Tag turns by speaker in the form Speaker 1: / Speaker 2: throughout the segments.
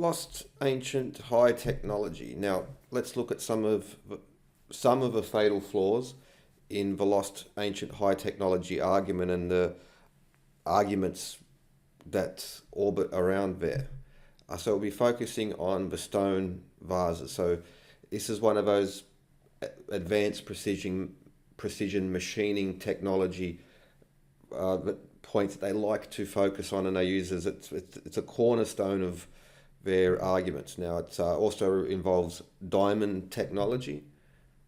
Speaker 1: Lost ancient high technology. Now, let's look at some of the fatal flaws in the lost ancient high technology argument and the arguments that orbit around there. So we'll be focusing on the stone vases. So this is one of those advanced precision machining technology points that they like to focus on, and they use as it's a cornerstone of their arguments. Now, it also involves diamond technology,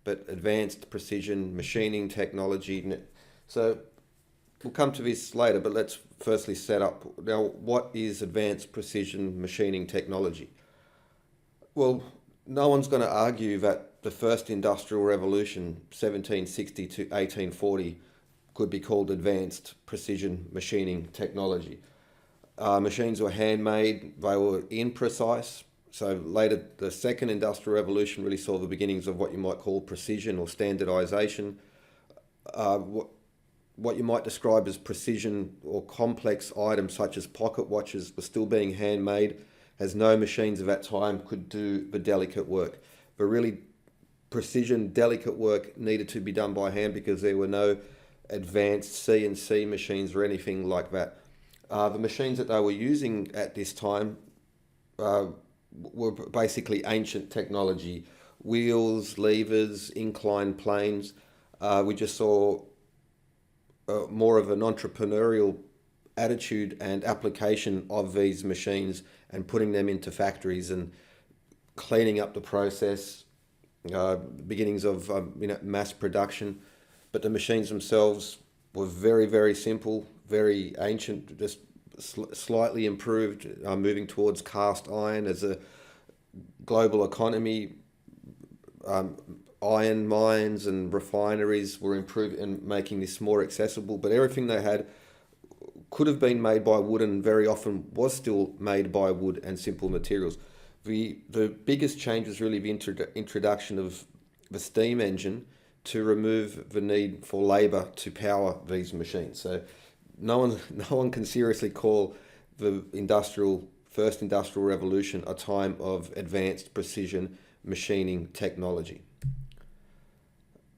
Speaker 1: but advanced precision machining technology. So we'll come to this later, but let's firstly set up now what is advanced precision machining technology. Well, no one's going to argue that the first industrial revolution, 1760 to 1840, could be called advanced precision machining technology. Machines were handmade, they were imprecise. So later, the second industrial revolution really saw the beginnings of what you might call precision or standardization. What you might describe as precision or complex items such as pocket watches were still being handmade, as no machines of that time could do the delicate work. But really, precision, delicate work needed to be done by hand because there were no advanced CNC machines or anything like that. The machines that they were using at this time were basically ancient technology. Wheels, levers, inclined planes. We just saw more of an entrepreneurial attitude and application of these machines and putting them into factories and cleaning up the process, beginnings of mass production. But the machines themselves were very, very simple, very ancient, just slightly improved, moving towards cast iron as a global economy. Iron mines and refineries were improved and making this more accessible, but everything they had could have been made by wood and very often was still made by wood and simple materials. The biggest change was really the introduction of the steam engine to remove the need for labour to power these machines. So no one can seriously call the first industrial revolution a time of advanced precision machining technology.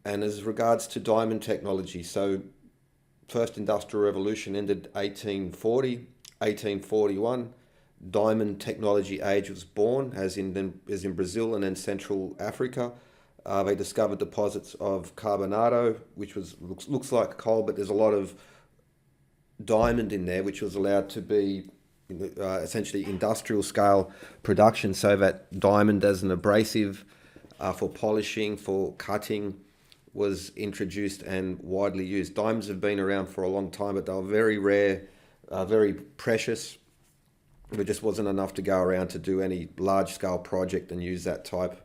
Speaker 1: And as regards to diamond technology, so first industrial revolution ended 1840, 1841. Diamond technology age was born, as in Brazil and then Central Africa. They discovered deposits of carbonado, which looks like coal, but there's a lot of diamond in there, which was allowed to be essentially industrial scale production, so that diamond as an abrasive for polishing, for cutting, was introduced and widely used. Diamonds have been around for a long time, but they were very rare, very precious. There just wasn't enough to go around to do any large-scale project and use that type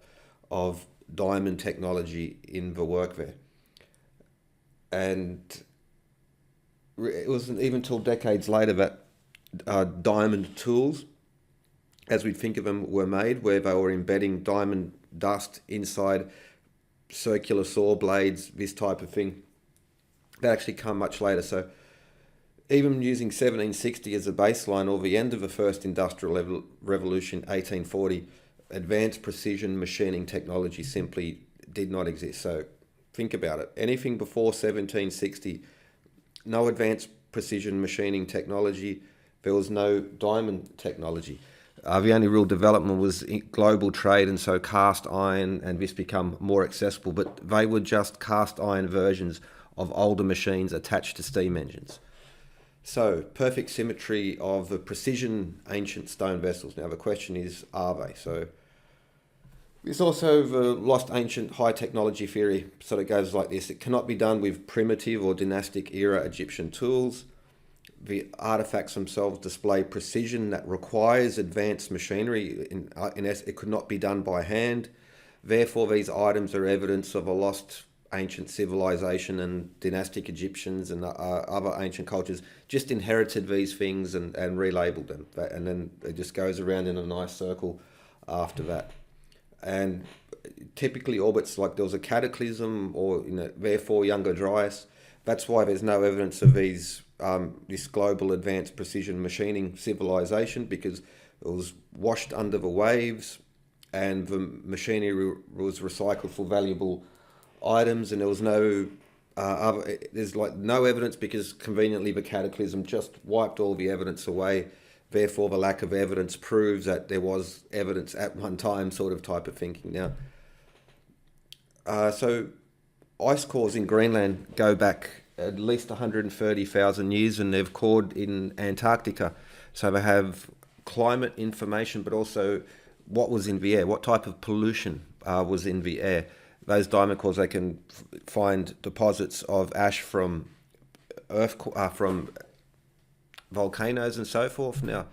Speaker 1: of diamond technology in the work there. And it wasn't even until decades later that diamond tools, as we think of them, were made, where they were embedding diamond dust inside circular saw blades, this type of thing. That actually come much later. So even using 1760 as a baseline, or the end of the first industrial revolution, 1840, advanced precision machining technology simply did not exist. So think about it. Anything before 1760, no advanced precision machining technology. There was no diamond technology. The only real development was global trade, and so cast iron and this become more accessible, but they were just cast iron versions of older machines attached to steam engines. So, perfect symmetry of the precision ancient stone vessels. Now the question is, are they? So there's also the lost ancient high technology theory. So it goes like this: it cannot be done with primitive or dynastic era Egyptian tools. The artifacts themselves display precision that requires advanced machinery. It could not be done by hand. Therefore, these items are evidence of a lost ancient civilization, and dynastic Egyptians and other ancient cultures just inherited these things and relabeled them. And then it just goes around in a nice circle after that. And typically orbits like there was a cataclysm, or therefore Younger Dryas. That's why there's no evidence of this global advanced precision machining civilization, because It was washed under the waves, and the machinery was recycled for valuable items, and there was there's like no evidence because conveniently the cataclysm just wiped all the evidence away. Therefore, the lack of evidence proves that there was evidence at one time, sort of type of thinking. Now, so ice cores in Greenland go back at least 130,000 years, and they've cored in Antarctica. So they have climate information, but also what was in the air, what type of pollution was in the air. Those diamond cores, they can find deposits of ash from from volcanoes and so forth. Now,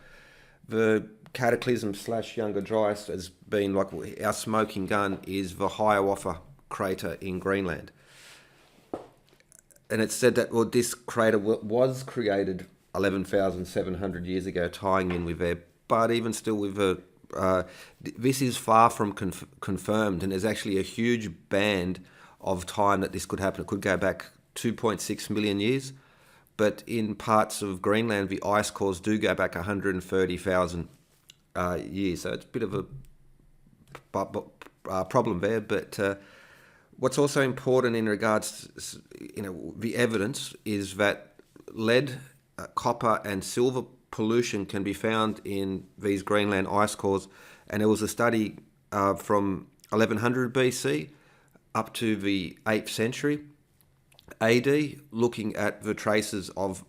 Speaker 1: the cataclysm / Younger Dryas has been like our smoking gun is the Hiawatha crater in Greenland. And it's said that this crater was created 11,700 years ago, tying in with there. But even still, with this is far from confirmed, and there's actually a huge band of time that this could happen. It could go back 2.6 million years, but in parts of Greenland, the ice cores do go back 130,000 years. So it's a bit of a problem there. But what's also important in regards to, the evidence is that lead, copper and silver pollution can be found in these Greenland ice cores. And there was a study from 1100 BC up to the 8th century AD looking at the traces of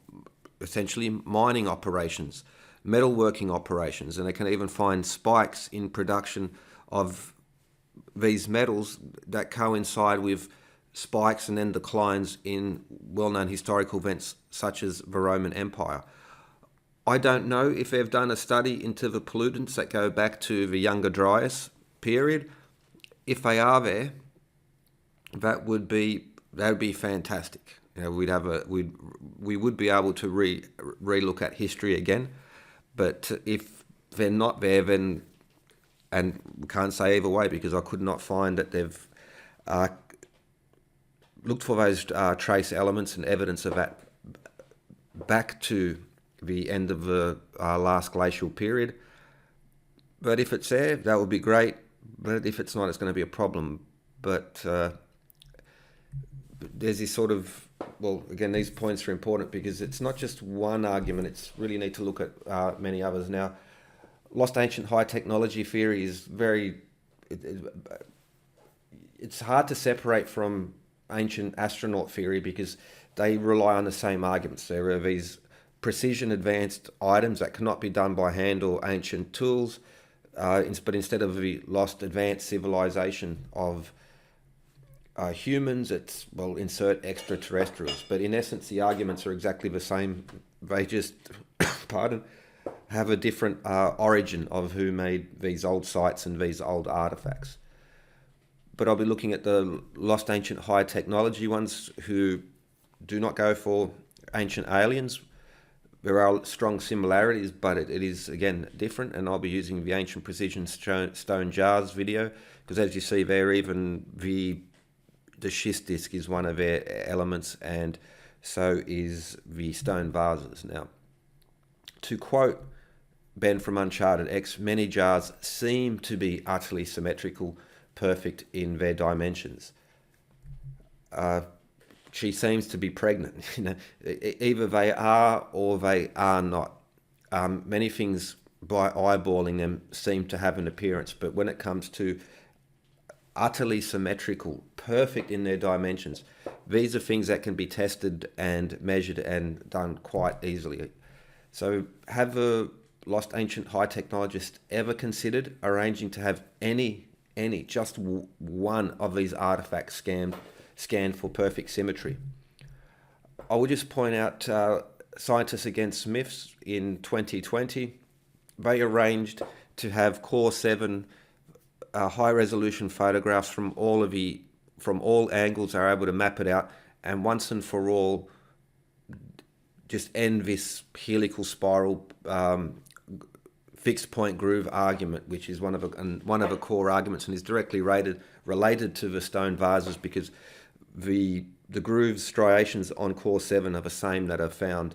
Speaker 1: essentially mining operations, metalworking operations, and they can even find spikes in production of these metals that coincide with spikes and then declines in well-known historical events such as the Roman Empire. I don't know if they've done a study into the pollutants that go back to the Younger Dryas period. If they are there, that would be fantastic. We would be able to re-look at history again. But if they're not there, then, and we can't say either way because I could not find that they've looked for those trace elements and evidence of that back to the end of the last glacial period. But if it's there, that would be great. But if it's not, it's going to be a problem. But there's this sort of, again, these points are important because it's not just one argument. It's really need to look at many others. Now, lost ancient high technology theory is it's hard to separate from ancient astronaut theory because they rely on the same arguments. There are these precision advanced items that cannot be done by hand or ancient tools, but instead of the lost advanced civilization of humans, it's, insert extraterrestrials. But in essence, the arguments are exactly the same. They just, have a different origin of who made these old sites and these old artifacts. But I'll be looking at the lost ancient high technology ones who do not go for ancient aliens. There are strong similarities, but it is, again, different. And I'll be using the ancient precision stone jars video because, as you see there, even the schist disc is one of their elements, and so is the stone vases. Now, to quote Ben from Uncharted X, many jars seem to be utterly symmetrical, perfect in their dimensions. She seems to be pregnant. Either they are or they are not. Many things, by eyeballing them, seem to have an appearance, but when it comes to utterly symmetrical, perfect in their dimensions, these are things that can be tested and measured and done quite easily. So have the lost ancient high technologists ever considered arranging to have just one of these artifacts scanned for perfect symmetry? I would just point out Scientists Against Myths in 2020, they arranged to have Core 7 high-resolution photographs from all angles. Are able to map it out and once and for all just end this helical spiral fixed point groove argument, which is one of the core arguments and is directly related to the stone vases because the grooves, striations on Core 7 are the same that are found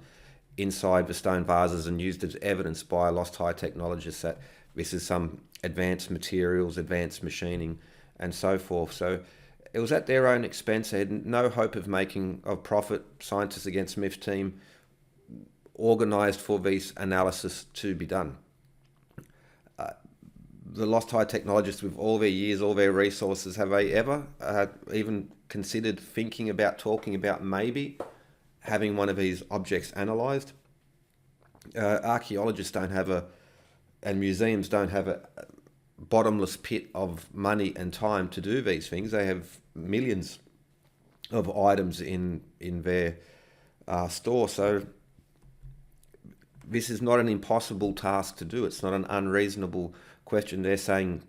Speaker 1: inside the stone vases and used as evidence by lost high technologists that this is some advanced materials, advanced machining, and so forth. So it was at their own expense. They had no hope of making of profit. Scientists Against Myth team organised for these analysis to be done. The lost high technologists, with all their years, all their resources, have they ever even considered thinking about, talking about maybe having one of these objects analysed? Archaeologists don't have and museums don't have a bottomless pit of money and time to do these things. They have millions of items in their store. So this is not an impossible task to do. It's not an unreasonable question. They're saying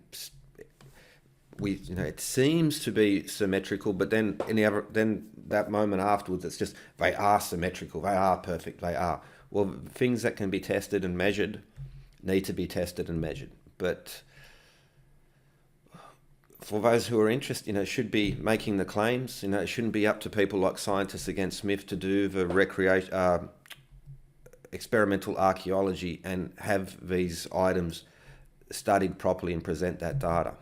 Speaker 1: it seems to be symmetrical, but then then that moment afterwards, it's just they are symmetrical, they are perfect, they are. Well, things that can be tested and measured need to be tested and measured. But for those who are interested, should be making the claims. It shouldn't be up to people like Scientists Against Myth to do the experimental archaeology and have these items studied properly and present that data.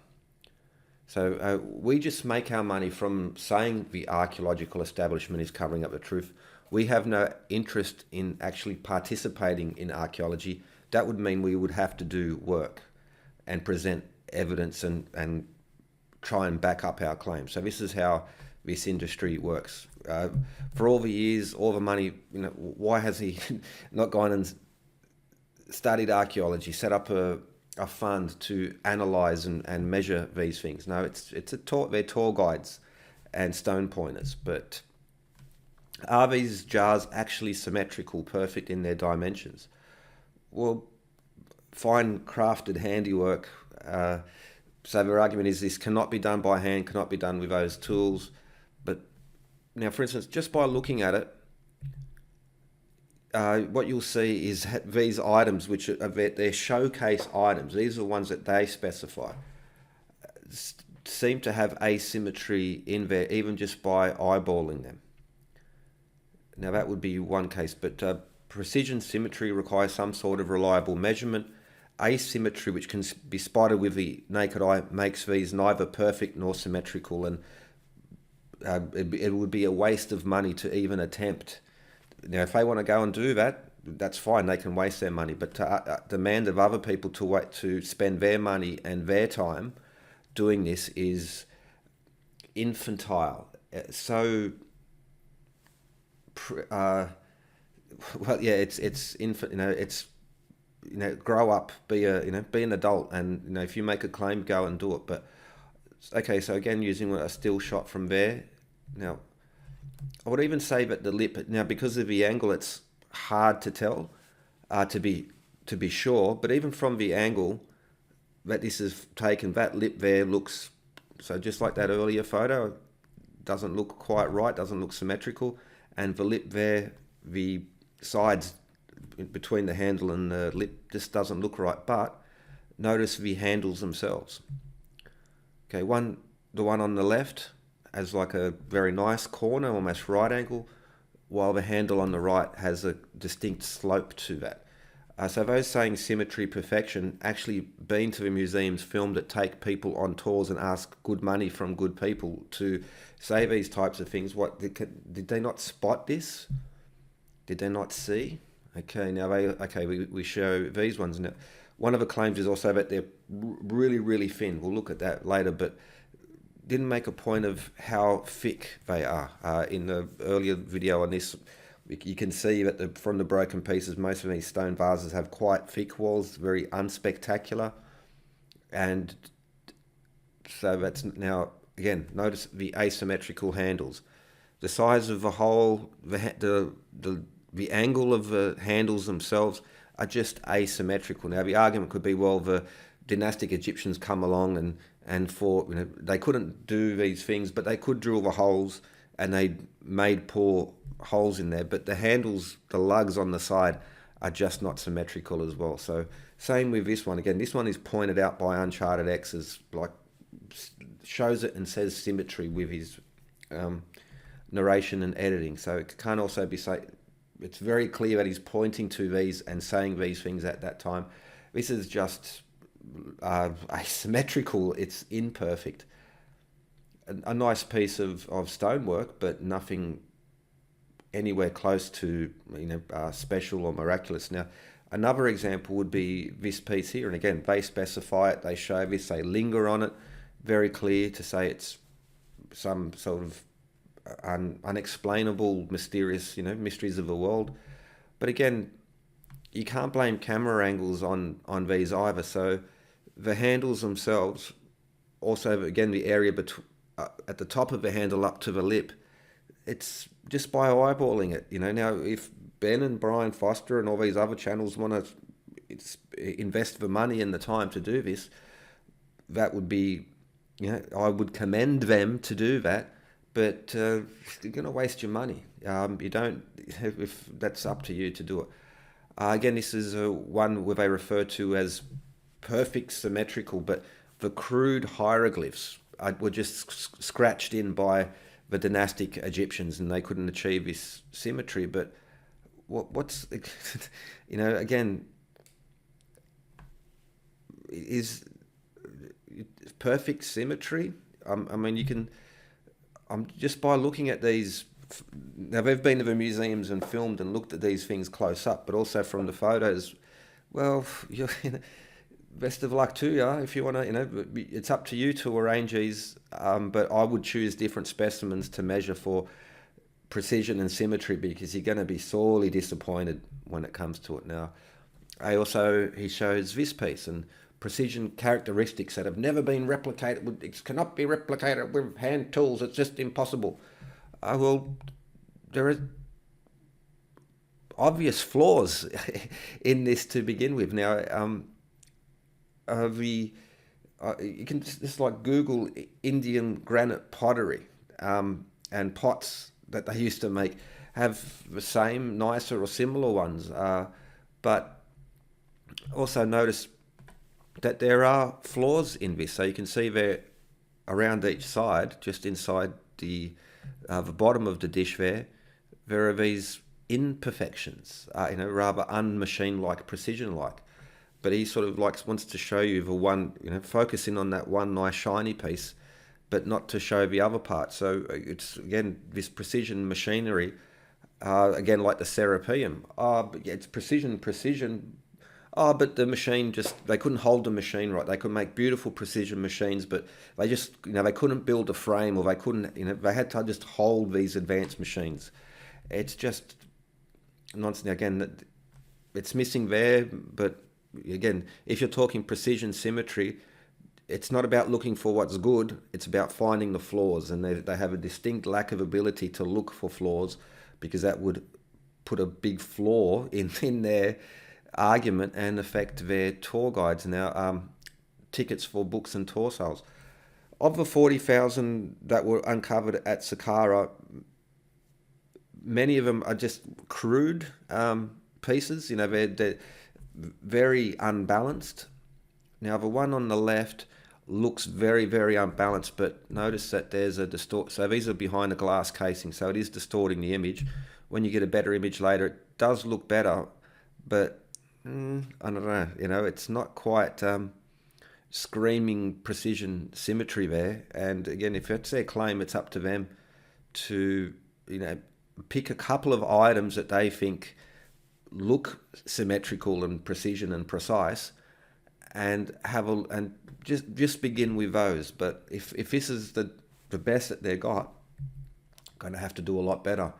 Speaker 1: So we just make our money from saying the archaeological establishment is covering up the truth. We have no interest in actually participating in archaeology. That would mean we would have to do work and present evidence and try and back up our claims. So this is how this industry works. For all the years, all the money, why has he not gone and studied archaeology, set up a fund to analyse and measure these things? No, they're tour guides and stone pointers. But are these jars actually symmetrical, perfect in their dimensions? Well, fine crafted handiwork. So their argument is this cannot be done by hand, cannot be done with those tools. But now, for instance, just by looking at it, what you'll see is these items, which are their showcase items, these are the ones that they specify, seem to have asymmetry in there, even just by eyeballing them. Now, that would be one case, but precision symmetry requires some sort of reliable measurement. Asymmetry, which can be spotted with the naked eye, makes these neither perfect nor symmetrical, and it would be a waste of money to even attempt. Now, if they want to go and do that, that's fine. They can waste their money, but to demand of other people to spend their money and their time doing this is infantile. So, it's infant. It's grow up, be an adult, and if you make a claim, go and do it. But okay, so again, using a still shot from there. Now, I would even say that the lip, now because of the angle, it's hard to tell, to be sure. But even from the angle that this is taken, that lip there looks, so just like that earlier photo, doesn't look quite right, doesn't look symmetrical. And the lip there, the sides between the handle and the lip just doesn't look right. But notice the handles themselves. Okay, the one on the left has like a very nice corner, almost right angle, while the handle on the right has a distinct slope to that. So those saying symmetry, perfection, actually been to the museums, filmed it, take people on tours and ask good money from good people to say these types of things. What did they not spot this? Did they not see? Okay, now we show these ones. Now, one of the claims is also that they're really, really thin. We'll look at that later, but didn't make a point of how thick they are. In the earlier video on this, you can see that from the broken pieces, most of these stone vases have quite thick walls, very unspectacular. And so that's now, again, notice the asymmetrical handles. The size of the hole, the angle of the handles themselves are just asymmetrical. Now, the argument could be, well, the dynastic Egyptians come along and for, they couldn't do these things, but they could drill the holes, and they made poor holes in there. But the handles, the lugs on the side, are just not symmetrical as well. So same with this one. Again, this one is pointed out by Uncharted X as like shows it and says symmetry with his narration and editing. So it can also be it's very clear that he's pointing to these and saying these things at that time. This is just asymmetrical. It's imperfect. A nice piece of stonework, but nothing anywhere close to special or miraculous. Now, another example would be this piece here, and again they specify it. They show this. They linger on it, very clear to say it's some sort of unexplainable, mysterious, mysteries of the world. But again, you can't blame camera angles on these either. So the handles themselves, also again the area at the top of the handle up to the lip, it's just by eyeballing it. Now if Ben and Brian Foster and all these other channels want to invest the money and the time to do this, that would be, I would commend them to do that. But you're going to waste your money. You don't, if that's up to you to do it. Again, this is one where they refer to as perfect symmetrical, but the crude hieroglyphs were just scratched in by the dynastic Egyptians, and they couldn't achieve this symmetry. But what's again, is perfect symmetry? I mean, you can. Just by looking at these, now they've been to the museums and filmed and looked at these things close up, but also from the photos. Well, best of luck to you if you want to. It's up to you to arrange these. But I would choose different specimens to measure for precision and symmetry, because you're going to be sorely disappointed when it comes to it. Now, he shows this piece and precision characteristics that have never been replicated. It cannot be replicated with hand tools. It's just impossible. Well, there are obvious flaws in this to begin with. Now, you can just like Google Indian granite pottery, and pots that they used to make have the same, nicer or similar ones. But also notice that there are flaws in this. So you can see there around each side, just inside the bottom of the dish there are these imperfections, rather unmachine-like, precision-like. But he sort of wants to show you the one, focusing on that one nice shiny piece, but not to show the other part. So it's, again, this precision machinery, again, like the Serapeum. But yeah, it's precision. But the machine they couldn't hold the machine right. They could make beautiful precision machines, but they just, they couldn't build a frame, or they couldn't, they had to just hold these advanced machines. It's just nonsense. Again, it's missing there, but again, if you're talking precision symmetry, it's not about looking for what's good, it's about finding the flaws, and they have a distinct lack of ability to look for flaws, because that would put a big flaw in their argument and affect their tour guides. Now, tickets for books and tour sales. Of the 40,000 that were uncovered at Saqqara, many of them are just crude pieces. They're very unbalanced. Now, the one on the left looks very, very unbalanced, but notice that there's a distort. So these are behind a glass casing, so it is distorting the image. When you get a better image later, it does look better, but I don't know, it's not quite screaming precision symmetry there. And again, if it's their claim, it's up to them to, pick a couple of items that they think look symmetrical and precision and precise, and just begin with those. But if this is the best that they got, going to have to do a lot better.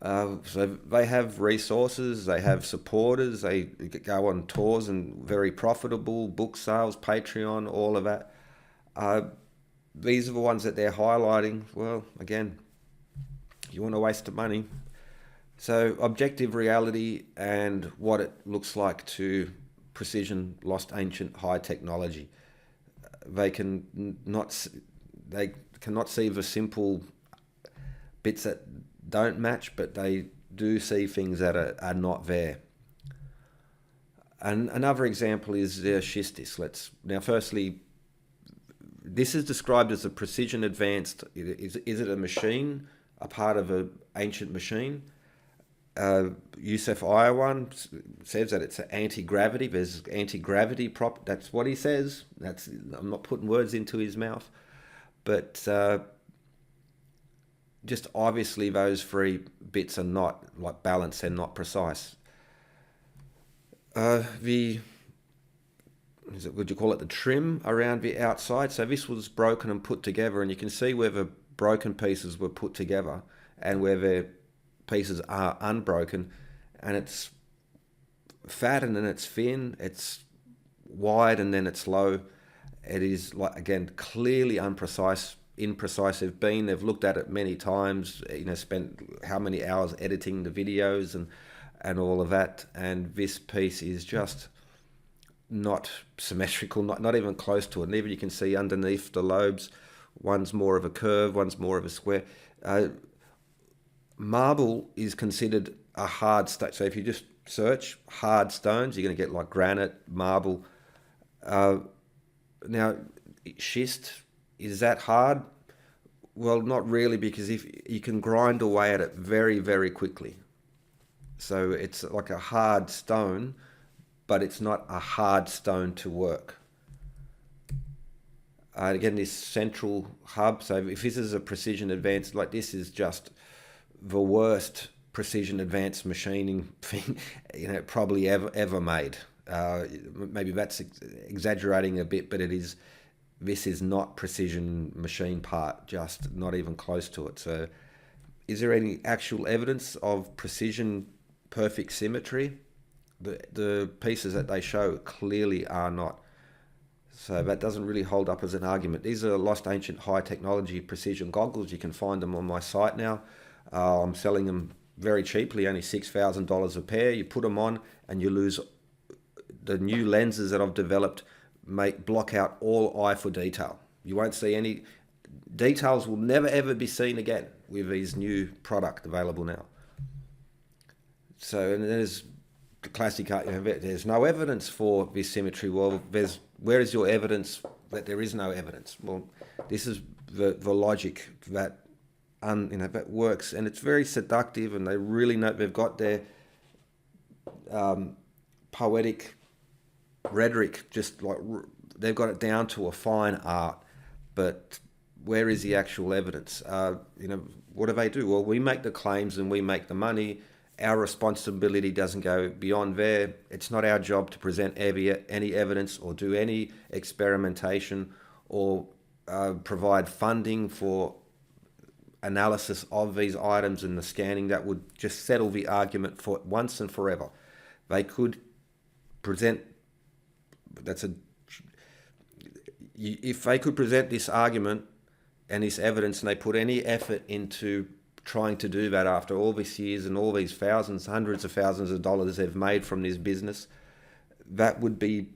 Speaker 1: So they have resources, they have supporters, they go on tours and very profitable, book sales, Patreon, all of that. These are the ones that they're highlighting. Well, again, you want to waste the money. So objective reality and what it looks like to precision, lost ancient, high technology. They cannot see the simple bits that don't match, but they do see things that are not there. And another example is the schistis. Now, firstly, this is described as a precision advanced. Is it a machine, a part of an ancient machine? Yusuf Ayurvan says that it's an anti-gravity. There's anti-gravity prop. That's what he says. I'm not putting words into his mouth, but just obviously those three bits are not like balanced and not precise. Would you call it the trim around the outside? So this was broken and put together, and you can see where the broken pieces were put together and where the pieces are unbroken, and it's fat and then it's thin, it's wide and then it's low. It is, like, again, clearly imprecise. They've looked at it many times, spent how many hours editing the videos and all of that, and this piece is just not symmetrical, not even close to it. And even you can see underneath the lobes, one's more of a curve, one's more of a square. Marble is considered a hard stone. So if you just search hard stones, you're going to get like granite, marble. Now, schist, is that hard? Well, not really, because if you can grind away at it very, very quickly. So it's like a hard stone, but it's not a hard stone to work. Again, this central hub, so if this is a precision advanced, like this is just the worst precision advanced machining thing, probably ever made. Maybe that's exaggerating a bit, but this is not precision machine part, just not even close to it. So is there any actual evidence of precision, perfect symmetry? The pieces that they show clearly are not. So that doesn't really hold up as an argument. These are lost ancient high technology precision goggles. You can find them on my site now. I'm selling them very cheaply, only $6,000 a pair. You put them on and you lose. The new lenses that I've developed block out all eye for detail. You won't see any details. Will never ever be seen again with these new product available now. So, and there's the classic, there's no evidence for this symmetry. Well, where is your evidence that there is no evidence? Well, this is the logic that that works, and it's very seductive, and they really know they've got their poetic rhetoric, just like they've got it down to a fine art. But where is the actual evidence? What do they do? Well, we make the claims and we make the money. Our responsibility doesn't go beyond there. It's not our job to present any evidence or do any experimentation or provide funding for analysis of these items and the scanning that would just settle the argument for once and forever. They could present, if they could present this argument and this evidence, and they put any effort into trying to do that after all these years and all these thousands, hundreds of thousands of dollars they've made from this business, that would be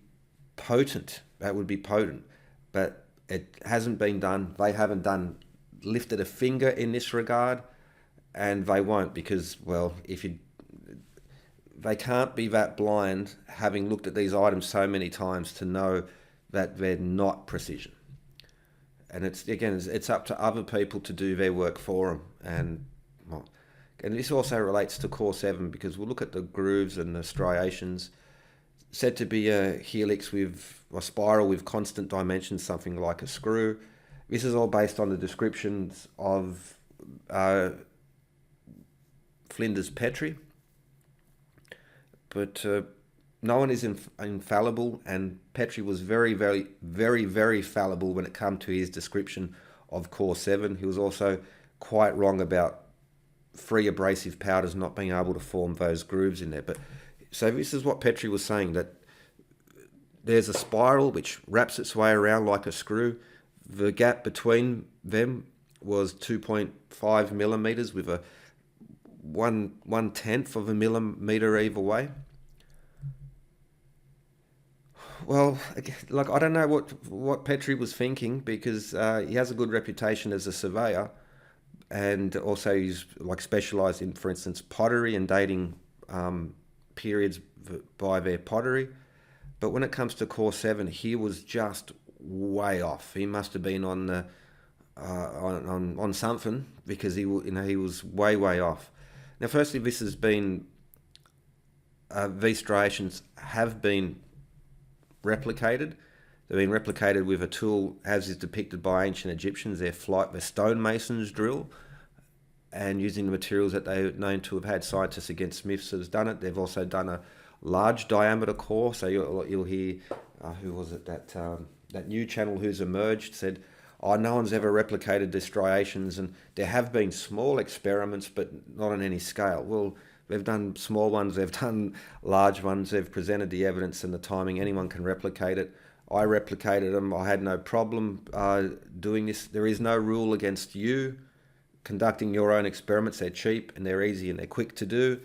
Speaker 1: potent. But it hasn't been done. They haven't lifted a finger in this regard, and they won't, because, well, they can't be that blind, having looked at these items so many times, to know that they're not precision. And it's up to other people to do their work for them. And this also relates to Core 7, because we'll look at the grooves and the striations. Said to be a helix with a spiral with constant dimensions, something like a screw. This is all based on the descriptions of Flinders Petrie. But no one is infallible, and Petrie was very, very, very, very fallible when it came to his description of Core 7. He was also quite wrong about free abrasive powders not being able to form those grooves in there. But so this is what Petrie was saying, that there's a spiral which wraps its way around like a screw. The gap between them was 2.5 millimeters, with a 1/10 of a millimeter either way. Well, like, I don't know what Petrie was thinking, because he has a good reputation as a surveyor, and also he's like specialised in, for instance, pottery and dating periods by their pottery. But when it comes to Core 7, he was just way off. He must have been on something, because he was way off. Now, firstly, this has been, these striations have been replicated. They've been replicated with a tool as is depicted by ancient Egyptians, their stonemasons drill, and using the materials that they're known to have had. Scientists against Smiths has done it. They've also done a large diameter core. So you'll hear, who was it, that new channel who's emerged said, oh, no one's ever replicated the striations, and there have been small experiments, but not on any scale. Well, they've done small ones, they've done large ones, they've presented the evidence and the timing. Anyone can replicate it. I replicated them. I had no problem doing this. There is no rule against you conducting your own experiments. They're cheap and they're easy and they're quick to do.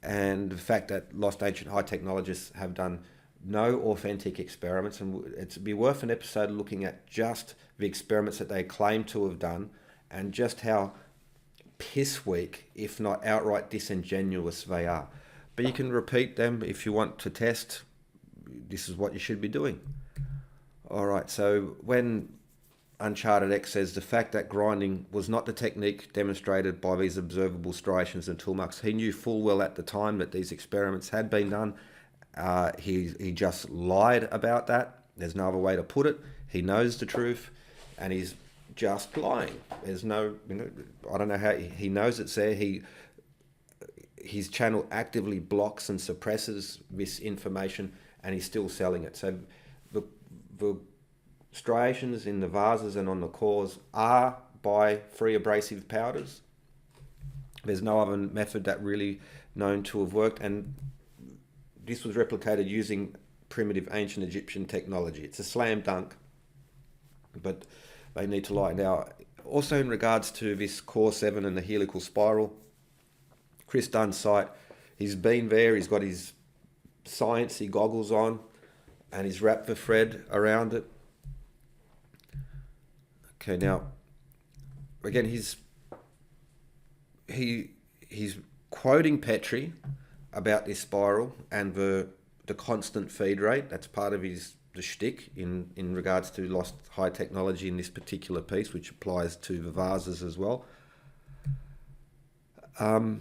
Speaker 1: And the fact that lost ancient high technologists have done no authentic experiments, and it'd be worth an episode looking at just the experiments that they claim to have done and just how piss weak, if not outright disingenuous, they are. But you can repeat them if you want to test. This is what you should be doing. All right, so when Uncharted X says the fact that grinding was not the technique demonstrated by these observable striations and tool marks, he knew full well at the time that these experiments had been done. He just lied about that. There's no other way to put it. He knows the truth, and he's just lying. There's no, I don't know how he knows it's there. His channel actively blocks and suppresses this information, and he's still selling it. So the striations in the vases and on the cores are by free abrasive powders. There's no other method that really known to have worked, and this was replicated using primitive ancient Egyptian technology. It's a slam dunk, but they need to lie. Now, also in regards to this core 7 and the helical spiral, Chris Dunn's site, he's been there, he's got his sciencey goggles on, and he's wrapped the thread around it. Okay, now, again, he's quoting Petrie about this spiral and the constant feed rate. That's part of the shtick in regards to lost high technology in this particular piece, which applies to the vases as well. Now,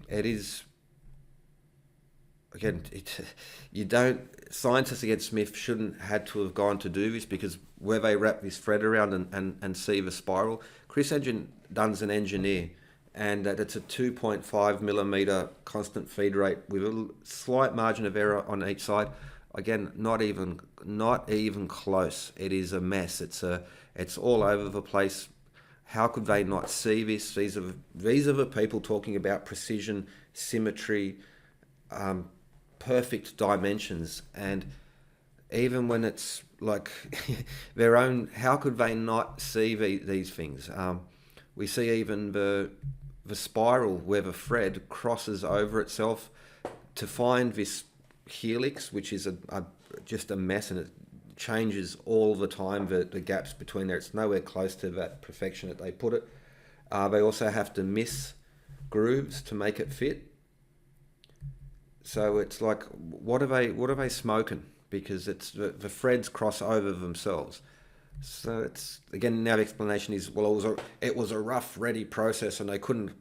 Speaker 1: it is, again, scientists against Smith shouldn't had to have gone to do this, because where they wrap this thread around and see the spiral, Chris Dunn's an engineer, and that it's a 2.5 millimeter constant feed rate with a slight margin of error on each side. Again, not even close. It is a mess. It's all over the place. How could they not see this? These are the people talking about precision, symmetry, perfect dimensions, and even when it's like their own, how could they not see these things? We see even the spiral where the thread crosses over itself to find this helix, which is just a mess, and it changes all the time, the gaps between there. It's nowhere close to that perfection that they put it. They also have to miss grooves to make it fit. So it's like, what are they smoking? Because it's the threads cross over themselves. So it's, again, now the explanation is, well, it was a rough, ready process, and they couldn't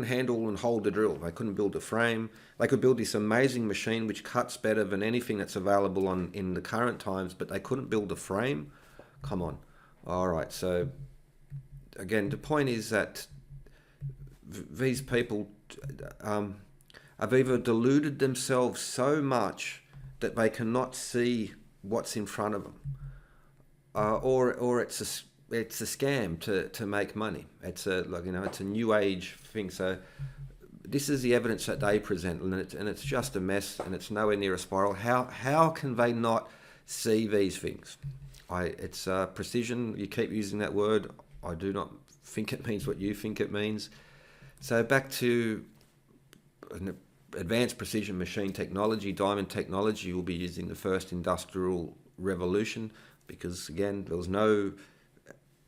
Speaker 1: handle and hold the drill. They couldn't build a frame. They could build this amazing machine which cuts better than anything that's available in the current times, but they couldn't build a frame. Come on. All right. So again, the point is that these people have either deluded themselves so much that they cannot see what's in front of them, or it's a scam to make money. It's it's a new age thing. So this is the evidence that they present, and it's just a mess, and it's nowhere near a spiral. How can they not see these things? It's precision. You keep using that word. I do not think it means what you think it means. So back to advanced precision machine technology, diamond technology will be using the first industrial revolution, because again, there was no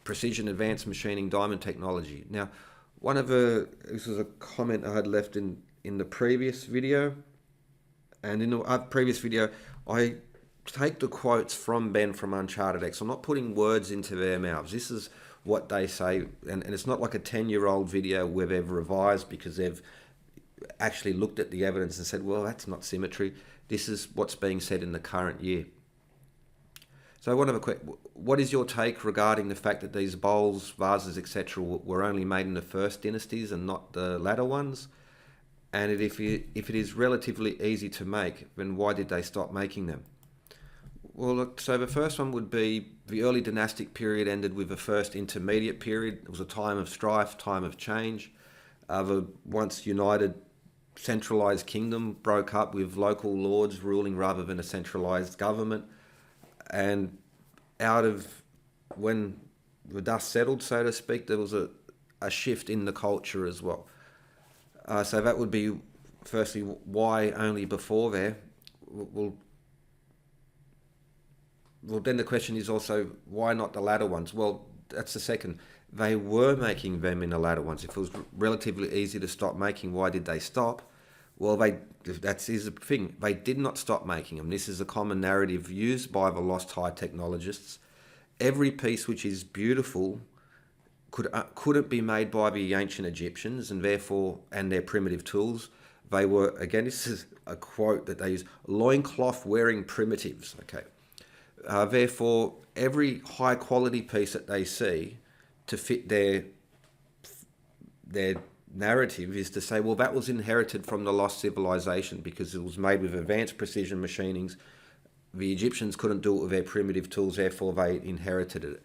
Speaker 1: precision advanced machining diamond technology. Now, this was a comment I had left in the previous video, and in the previous video, I take the quotes from Ben from Uncharted X. I'm not putting words into their mouths. This is what they say, and it's not like a 10-year-old video we've ever revised because they've actually looked at the evidence and said, well, that's not symmetry. This is what's being said in the current year. So one of what is your take regarding the fact that these bowls, vases, etc. were only made in the first dynasties and not the latter ones? And if it is relatively easy to make, then why did they stop making them? Well, look, so the first one would be the early dynastic period ended with the first intermediate period. It was a time of strife, time of change. The once united centralized kingdom broke up with local lords ruling rather than a centralized government. And out of when the dust settled, so to speak, there was a shift in the culture as well. So that would be, firstly, why only before there? Well, then the question is also, why not the latter ones? Well, that's the second. They were making them in the latter ones. If it was relatively easy to stop making, why did they stop? Well, that is the thing. They did not stop making them. This is a common narrative used by the lost high technologists. Every piece which is beautiful couldn't be made by the ancient Egyptians, and therefore, and their primitive tools. They were, again, this is a quote that they use, loincloth wearing primitives. Okay. Therefore, every high quality piece that they see to fit their narrative is to say, well, that was inherited from the lost civilization because it was made with advanced precision machinings. The Egyptians couldn't do it with their primitive tools, therefore they inherited it.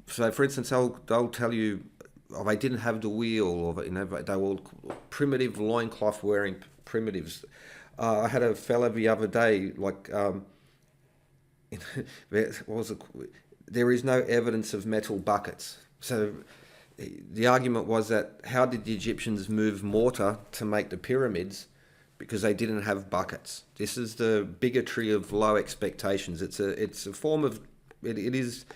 Speaker 1: So, for instance, they'll tell you, oh, they didn't have the wheel, or they were all primitive loincloth wearing primitives. I had a fella the other day, like, there is no evidence of metal buckets. So the argument was that how did the Egyptians move mortar to make the pyramids? Because they didn't have buckets. This is the bigotry of low expectations. It's a form of it's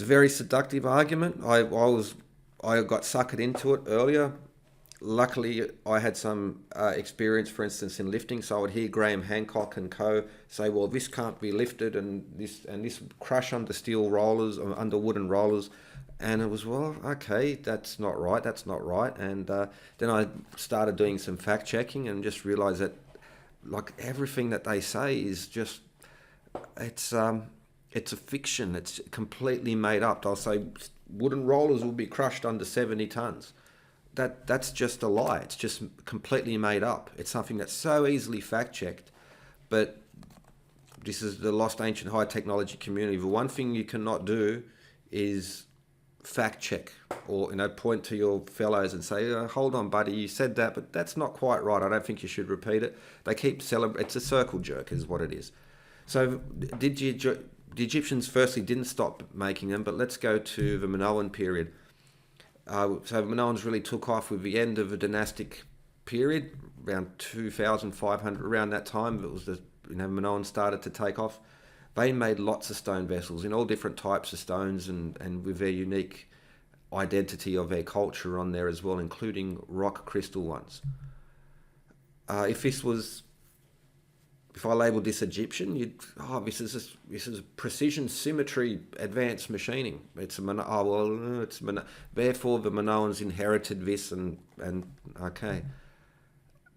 Speaker 1: a very seductive argument. I got suckered into it earlier. Luckily, I had some experience, for instance, in lifting. So I would hear Graham Hancock and co. say, "Well, this can't be lifted, and this crush under steel rollers, or under wooden rollers." And it was, well, okay, that's not right. And then I started doing some fact checking and just realised that, like, everything that they say is just, it's a fiction. It's completely made up. They'll say wooden rollers will be crushed under 70 tons. That's just a lie. It's just completely made up. It's something that's so easily fact checked, but this is the lost ancient high technology community. The one thing you cannot do is fact check, or point to your fellows and say, hold on, buddy, you said that, but that's not quite right. I don't think you should repeat it. They keep celebrating. It's a circle jerk is what it is. So the Egyptians firstly didn't stop making them, but let's go to the Minoan period. So the Minoans really took off with the end of the dynastic period, around 2,500, around that time. It was Minoans started to take off. They made lots of stone vessels in all different types of stones and with their unique identity of their culture on there as well, including rock crystal ones. If I labelled this Egyptian, this is precision, symmetry, advanced machining. Therefore the Minoans inherited this and okay.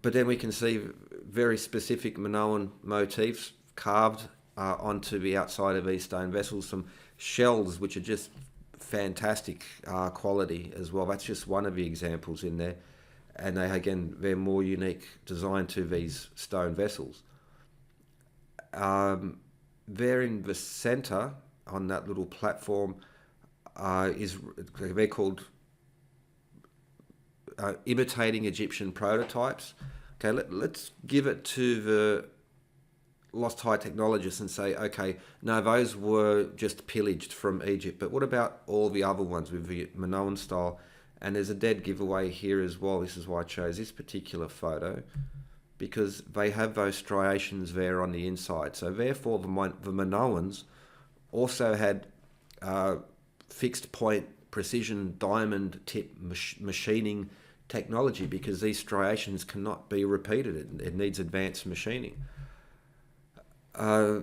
Speaker 1: But then we can see very specific Minoan motifs carved onto the outside of these stone vessels, some shells which are just fantastic quality as well. That's just one of the examples in there, and they're more unique design to these stone vessels. There in the centre on that little platform they're called imitating Egyptian prototypes. Okay, let's give it to the lost high technologists and say, okay, no, those were just pillaged from Egypt, but what about all the other ones with the Minoan style? And there's a dead giveaway here as well. This is why I chose this particular photo, because they have those striations there on the inside. So therefore the Minoans also had fixed point precision diamond tip machining technology, because these striations cannot be repeated. It needs advanced machining. Uh,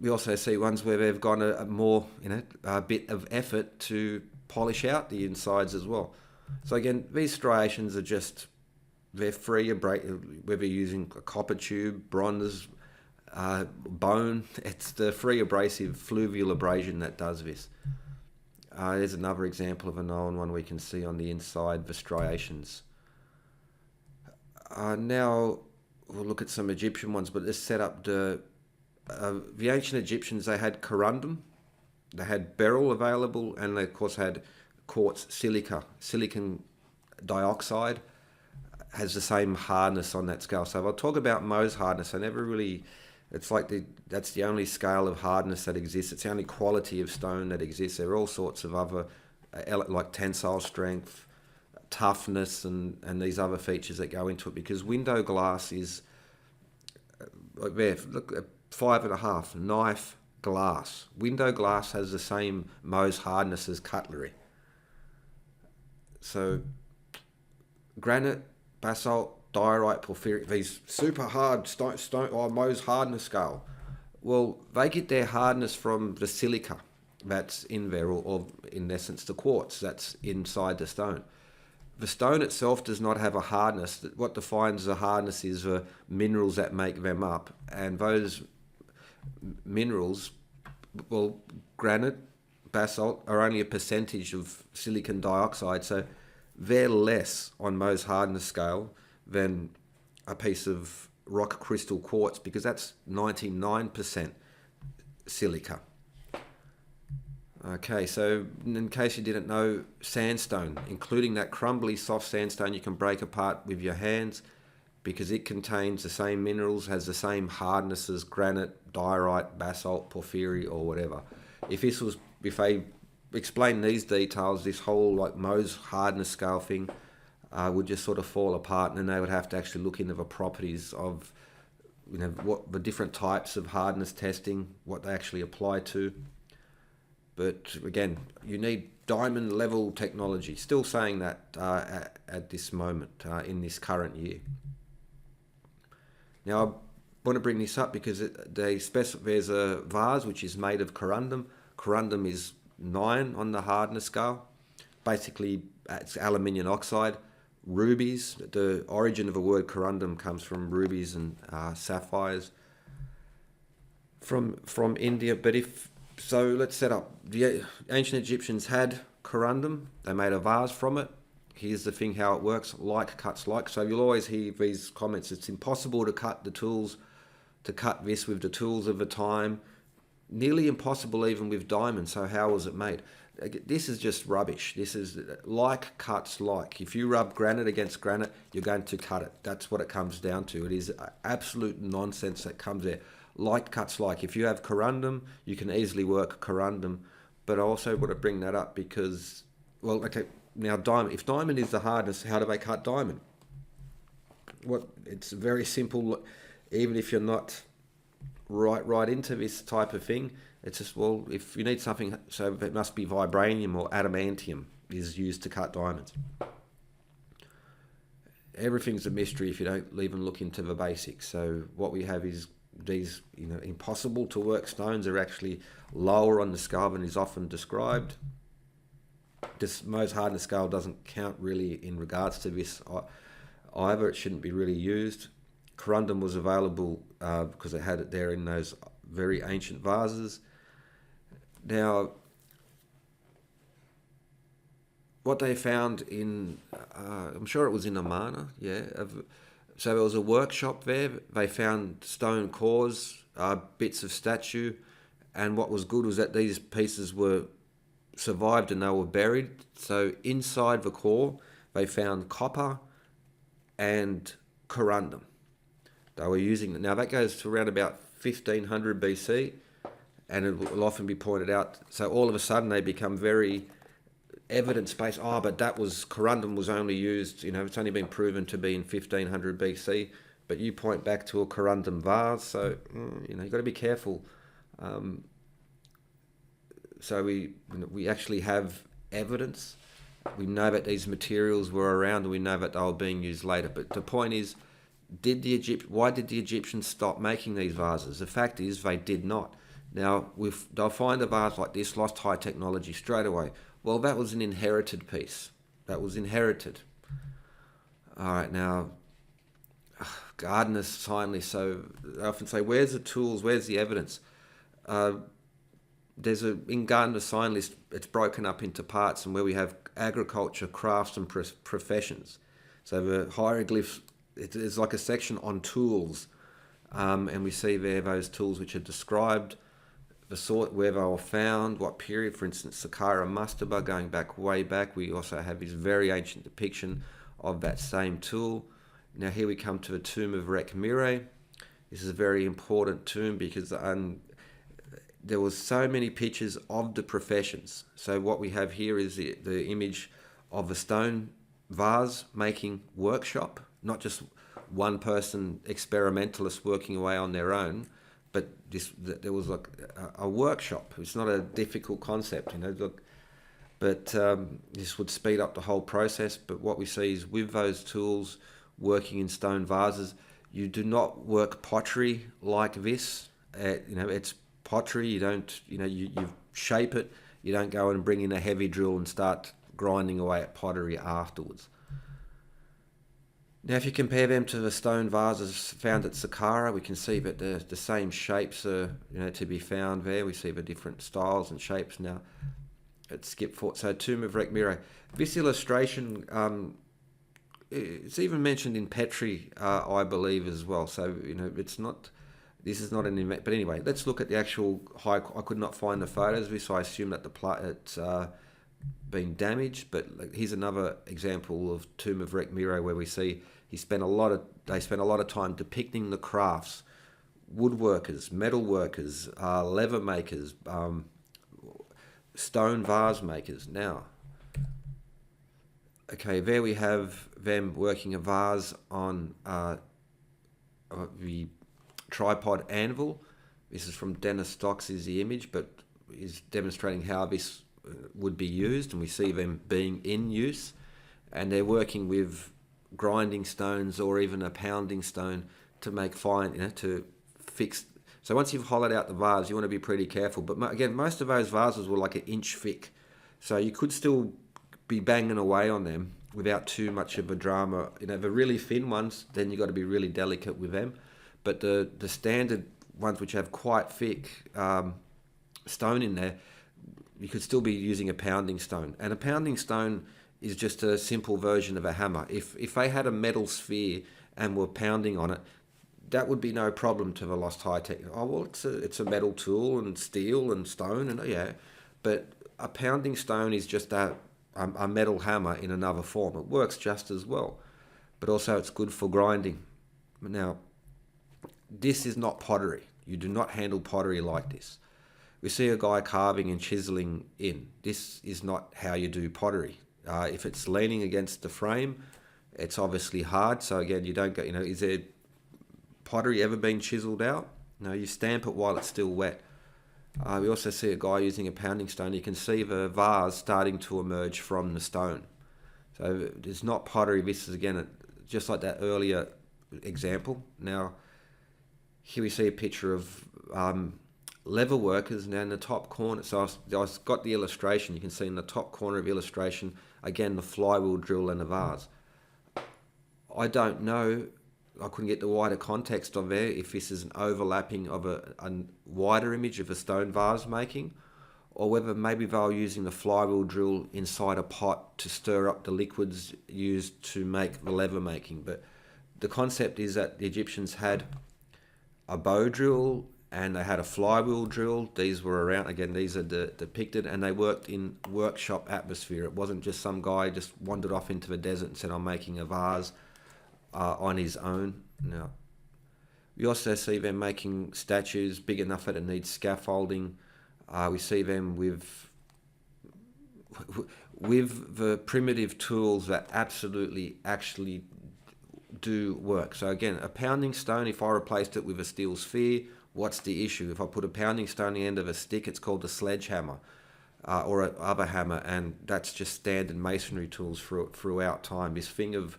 Speaker 1: we also see ones where they've gone a more, a bit of effort to polish out the insides as well. So again, these striations are just, they're free, whether you're using a copper tube, bronze, bone. It's the free abrasive fluvial abrasion that does this. There's another example of a known one we can see on the inside, the striations. Now we'll look at some Egyptian ones, but let's set up the ancient Egyptians. They had corundum, they had beryl available, and they of course had quartz silica. Silicon dioxide has the same hardness on that scale. So if I'll talk about Mohs hardness, I never really, it's like that's the only scale of hardness that exists. It's the only quality of stone that exists. There are all sorts of other, like tensile strength, toughness, and these other features that go into it, because window glass is, like there, look at 5.5, knife glass. Window glass has the same Mohs hardness as cutlery. So granite, basalt, diorite, porphyry, these super hard stone or Mohs hardness scale, well, they get their hardness from the silica that's in there, or in essence the quartz that's inside the stone. The stone itself does not have a hardness. What defines the hardness is the minerals that make them up, and those minerals, well, granite, basalt are only a percentage of silicon dioxide, so they're less on Mohs hardness scale than a piece of rock crystal quartz, because that's 99% silica. Okay, so in case you didn't know, sandstone, including that crumbly soft sandstone you can break apart with your hands, because it contains the same minerals, has the same hardness as granite, diorite, basalt, porphyry, or whatever. If they explain these details, this whole like Mohs hardness scale thing would just sort of fall apart, and then they would have to actually look into the properties of, what the different types of hardness testing, what they actually apply to. But again, you need diamond level technology. Still saying that at this moment, in this current year. Now, I want to bring this up because there's a vase which is made of corundum. Corundum is 9 on the hardness scale. Basically, it's aluminium oxide. Rubies, the origin of the word corundum comes from rubies and sapphires from India. But so let's set up. The ancient Egyptians had corundum. They made a vase from it. Here's the thing how it works. Like cuts like. So you'll always hear these comments. It's impossible to cut this with the tools of the time. Nearly impossible even with diamonds. So how was it made? This is just rubbish. This is like cuts like. If you rub granite against granite, you're going to cut it. That's what it comes down to. It is absolute nonsense that comes there. Like cuts like. If you have corundum, you can easily work corundum. But I also want to bring that up because, well, okay, now diamond. If diamond is the hardness, how do they cut diamond? It's very simple. Even if you're not right into this type of thing, it's just, well, if you need something, so it must be vibranium or adamantium is used to cut diamonds. Everything's a mystery if you don't even look into the basics. So what we have is these, impossible to work stones are actually lower on the scale than is often described. This Mohs hardness scale doesn't count really in regards to this either. It shouldn't be really used. Corundum was available because they had it there in those very ancient vases. Now, what they found in, I'm sure it was in Amana, yeah. So there was a workshop there. They found stone cores, bits of statue, and what was good was that these pieces were survived and they were buried. So inside the core, they found copper and corundum. They were using it. Now that goes to around about 1500 BC, and it will often be pointed out. So all of a sudden they become very evidence-based. Oh, but that was, corundum was only used, it's only been proven to be in 1500 BC, but you point back to a corundum vase, so, you've got to be careful. So we actually have evidence. We know that these materials were around, and we know that they were being used later. But the point is, why did the Egyptians stop making these vases? The fact is they did not. Now, they'll find a vase like this, lost high technology straight away. Well, that was an inherited piece. That was inherited. All right, now, gardeners finally, so I often say, where's the tools, where's the evidence? In gardener sign list, it's broken up into parts, and where we have agriculture, crafts, and professions. So the hieroglyphs, it's like a section on tools, and we see there those tools which are described, the sort, where they were found, what period. For instance, Saqqara Mastaba, going back way back. We also have this very ancient depiction of that same tool. Now here we come to the Tomb of Rek Mirai. This is a very important tomb because there was so many pictures of the professions. So what we have here is the image of a stone vase making workshop, not just one person experimentalist working away on their own, but there was like a workshop. It's not a difficult concept, but this would speed up the whole process. But what we see is with those tools working in stone vases, you do not work pottery like this. It's pottery. You don't, you shape it. You don't go and bring in a heavy drill and start grinding away at pottery afterwards. Now, if you compare them to the stone vases found at Saqqara, we can see that the same shapes are, to be found there. We see the different styles and shapes now. Let's skip forward. So, Tomb of Rek Mirai. This illustration, it's even mentioned in Petrie, I believe, as well. So, it's not. This is not an invent. But anyway, let's look at the actual high. I could not find the photos of this, so I assume that it's been damaged. But here's another example of Tomb of Rek Mirai, where we see they spent a lot of time depicting the crafts, woodworkers, metal workers, leather makers, stone vase makers. Now, okay, there we have them working a vase on the tripod anvil. This is from Dennis Stocks, is the image, but is demonstrating how this would be used, and we see them being in use, and they're working with grinding stones or even a pounding stone to make fine, to fix. So once you've hollowed out the vase, you want to be pretty careful. But again, most of those vases were like an inch thick, so you could still be banging away on them without too much of a drama. The really thin ones, then you've got to be really delicate with them. But the standard ones which have quite thick stone in there, you could still be using a pounding stone. And a pounding stone is just a simple version of a hammer. If they had a metal sphere and were pounding on it, that would be no problem to the lost high tech. Oh, well, it's a metal tool and steel and stone, and yeah. But a pounding stone is just a metal hammer in another form. It works just as well. But also it's good for grinding. Now, this is not pottery. You do not handle pottery like this. We see a guy carving and chiseling in. This is not how you do pottery. If it's leaning against the frame, it's obviously hard. So again, you don't go, is there pottery ever been chiseled out? No, you stamp it while it's still wet. We also see a guy using a pounding stone. You can see the vase starting to emerge from the stone. So it's not pottery. This is, again, just like that earlier example. Now, here we see a picture of leather workers. Now in the top corner, so I've got the illustration. You can see in the top corner of the illustration, again, the flywheel drill and the vase. I don't know, I couldn't get the wider context of there, if this is an overlapping of a wider image of a stone vase making, or whether maybe they were using the flywheel drill inside a pot to stir up the liquids used to make the leather making. But the concept is that the Egyptians had a bow drill and they had a flywheel drill. These were around, again, these are depicted, and they worked in workshop atmosphere. It wasn't just some guy just wandered off into the desert and said, I'm making a vase on his own. Now, we also see them making statues big enough that it needs scaffolding. We see them with the primitive tools that actually do work. So again, a pounding stone, if I replaced it with a steel sphere, what's the issue? If I put a pounding stone on the end of a stick, it's called a sledgehammer or a other hammer, and that's just standard masonry tools throughout time. This thing of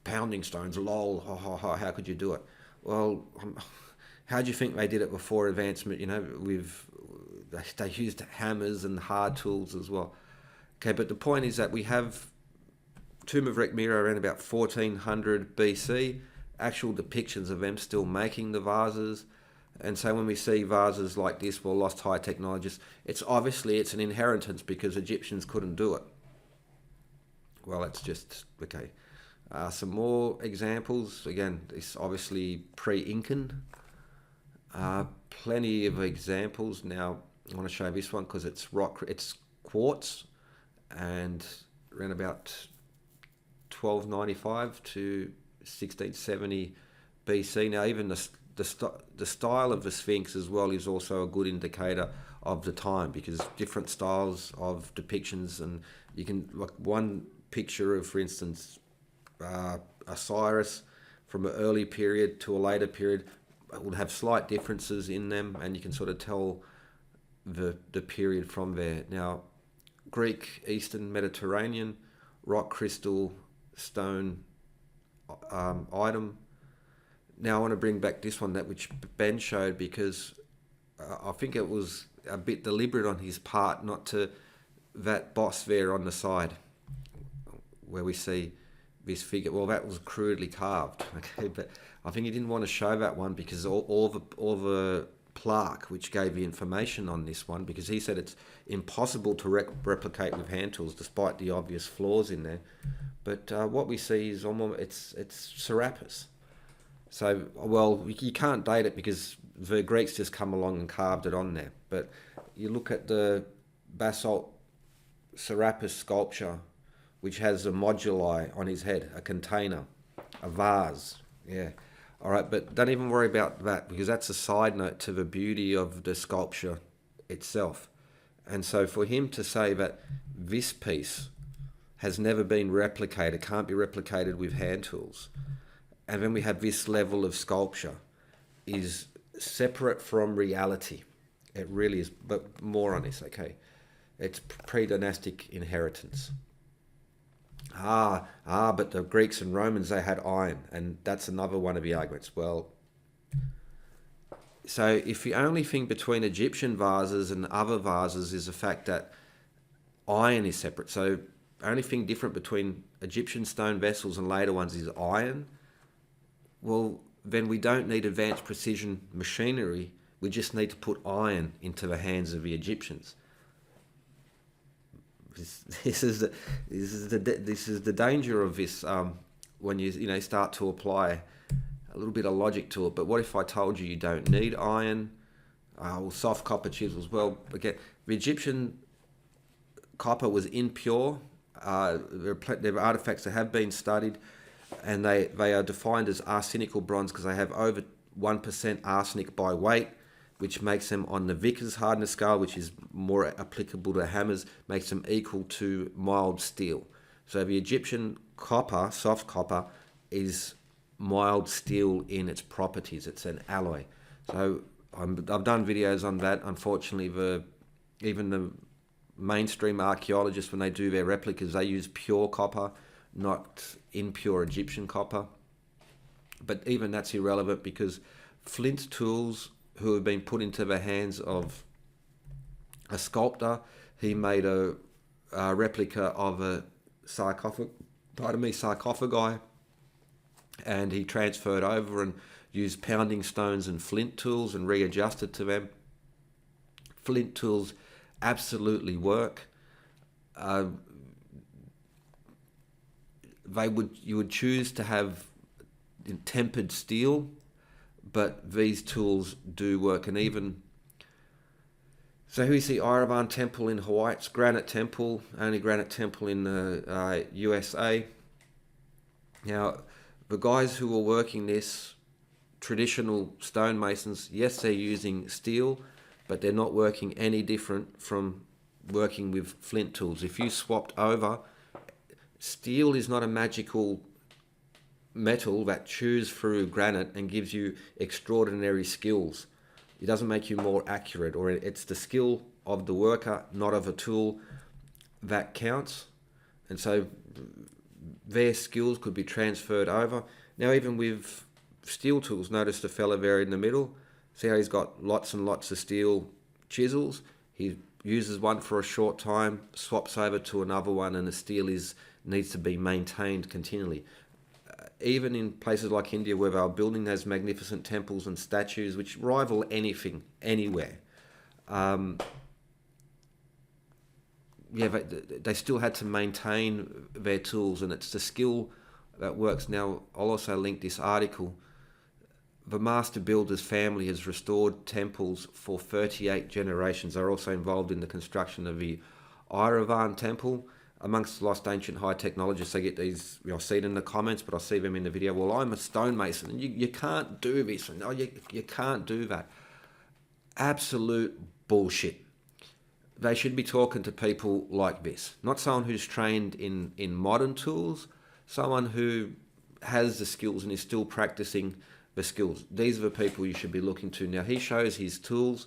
Speaker 1: pounding stones, lol, how could you do it? Well, how do you think they did it before advancement? They used hammers and hard tools as well. Okay, but the point is that we have Tomb of Rek Mirai around about 1400 BC, actual depictions of them still making the vases. And so when we see vases like this, well, lost high technologists, it's an inheritance because Egyptians couldn't do it. Well, that's just, okay. Some more examples. Again, it's obviously pre-Incan. Plenty of examples. Now, I want to show this one because it's quartz, and around about 1295 to 1670 BC. Now, even the style of the Sphinx as well is also a good indicator of the time, because different styles of depictions, and you can, like one picture of, for instance, Osiris from an early period to a later period will have slight differences in them, and you can sort of tell the period from there. Now, Greek, Eastern Mediterranean, rock, crystal, stone item. Now I want to bring back this one, that which Ben showed, because I think it was a bit deliberate on his part not to, that boss there on the side where we see this figure. Well, that was crudely carved, okay, but I think he didn't want to show that one because all the plaque which gave the information on this one, because he said it's impossible to replicate with hand tools despite the obvious flaws in there. But what we see is almost it's Serapis. So, well, you can't date it because the Greeks just come along and carved it on there. But you look at the basalt Serapis sculpture, which has a moduli on his head, a container, a vase. Yeah. All right, but don't even worry about that, because that's a side note to the beauty of the sculpture itself. And so for him to say that this piece has never been replicated, can't be replicated with hand tools, and then we have this level of sculpture, is separate from reality. It really is, but more on this, okay? It's pre-dynastic inheritance. But the Greeks and Romans, they had iron, and that's another one of the arguments. Well, so if the only thing between Egyptian vases and other vases is the fact that iron is separate, so the only thing different between Egyptian stone vessels and later ones is iron, well, then we don't need advanced precision machinery. We just need to put iron into the hands of the Egyptians. This is the danger of this when you start to apply a little bit of logic to it. But what if I told you don't need iron, or soft copper chisels? Well, again, the Egyptian copper was impure. There are artifacts that have been studied, and they are defined as arsenical bronze because they have over 1% arsenic by weight, which makes them on the Vickers hardness scale, which is more applicable to hammers, makes them equal to mild steel. So the Egyptian copper, soft copper, is mild steel in its properties. It's an alloy. So I've done videos on that. Unfortunately, even the mainstream archaeologists, when they do their replicas, they use pure copper, not impure Egyptian copper. But even that's irrelevant, because flint tools who have been put into the hands of a sculptor, he made a replica of a sarcophagi, and he transferred over and used pounding stones and flint tools and readjusted to them. Flint tools absolutely work. You would choose to have tempered steel, but these tools do work. And even so, here we see Ayurvan temple in Hawaii. It's granite temple, only granite temple in the USA. Now, the guys who were working this, traditional stonemasons, yes, they're using steel, but they're not working any different from working with flint tools. If you swapped over, steel is not a magical metal that chews through granite and gives you extraordinary skills. It doesn't make you more accurate, or it's the skill of the worker, not of a tool, that counts. And so their skills could be transferred over. Now, even with steel tools, notice the fella there in the middle. See how he's got lots and lots of steel chisels? He uses one for a short time, swaps over to another one, and the steel needs to be maintained continually. Even in places like India, where they're building those magnificent temples and statues which rival anything, anywhere, they still had to maintain their tools, and it's the skill that works. Now, I'll also link this article. The master builder's family has restored temples for 38 generations. They're also involved in the construction of the Ayurvan temple. Amongst lost ancient high technologists, they get these, I see it in the comments, but I see them in the video. Well, I'm a stonemason, and you can't do this. No, you can't do that. Absolute bullshit. They should be talking to people like this, not someone who's trained in modern tools, someone who has the skills and is still practicing the skills. These are the people you should be looking to. Now, he shows his tools,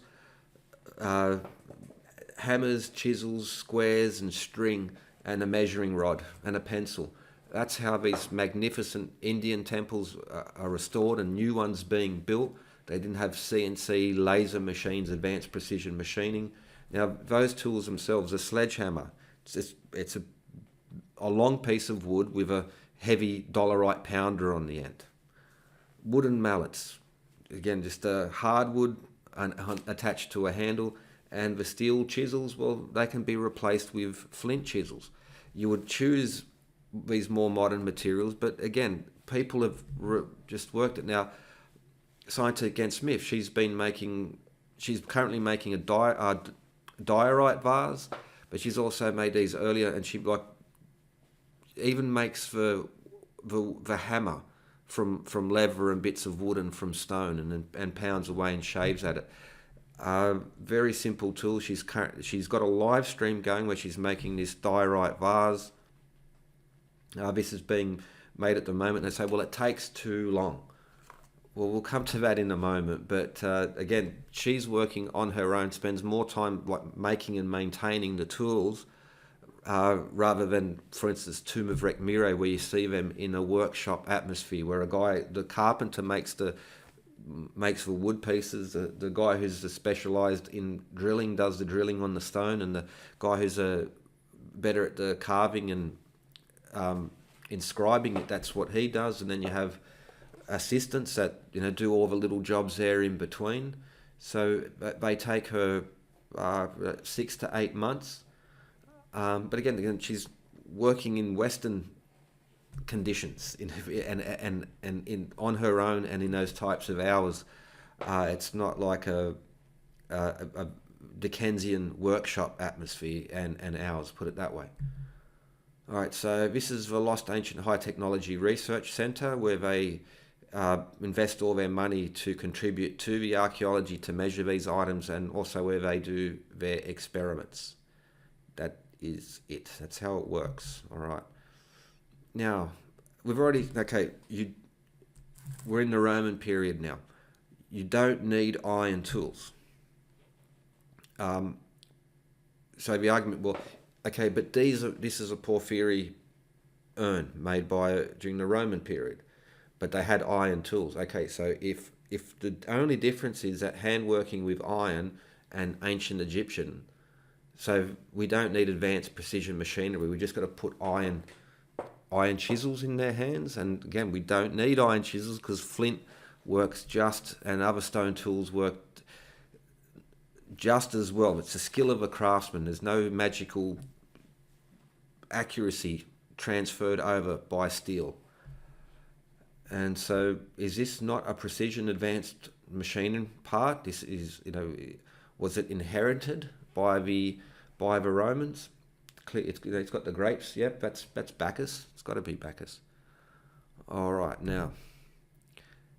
Speaker 1: hammers, chisels, squares, and string, and a measuring rod and a pencil. That's how these magnificent Indian temples are restored and new ones being built. They didn't have CNC laser machines, advanced precision machining. Now, those tools themselves, a sledgehammer, it's a long piece of wood with a heavy diorite pounder on the end. Wooden mallets, again, just a hardwood attached to a handle. And the steel chisels, well, they can be replaced with flint chisels. You would choose these more modern materials, but again, people have just worked it. Now, Scientific Against Smith, she's currently making a diorite vase, but she's also made these earlier, and she even makes the hammer from leather and bits of wood and from stone, and pounds away and shaves at it. Very simple tool. She's got a live stream going where she's making this diorite vase. This is being made at the moment. They say, well, it takes too long. Well, we'll come to that in a moment. But again, she's working on her own, spends more time making and maintaining the tools rather than, for instance, Tomb of Rek Mirai, where you see them in a workshop atmosphere, where the carpenter makes the wood pieces, the guy who's specialised in drilling does the drilling on the stone, and the guy who's better at the carving and inscribing it, that's what he does. And then you have assistants that do all the little jobs there in between. So they take her 6 to 8 months. But again, she's working in Western conditions and on her own and in those types of hours. It's not like a Dickensian workshop atmosphere and hours, put it that way. All right, so this is the Lost Ancient High Technology Research Centre, where they invest all their money to contribute to the archaeology to measure these items, and also where they do their experiments. That is it. That's how it works. All right. Now, we're in the Roman period now. You don't need iron tools. So the argument, but this is a porphyry urn made during the Roman period, but they had iron tools. Okay, so if the only difference is that hand working with iron and ancient Egyptian, so we don't need advanced precision machinery. We just got to put iron chisels in their hands, and again, we don't need iron chisels because flint works and other stone tools work just as well. It's the skill of a craftsman. There's no magical accuracy transferred over by steel. And so, is this not a precision advanced machining part? This is, was it inherited by the Romans? It's got the grapes. Yep, that's Bacchus. It's got to be Bacchus. All right, now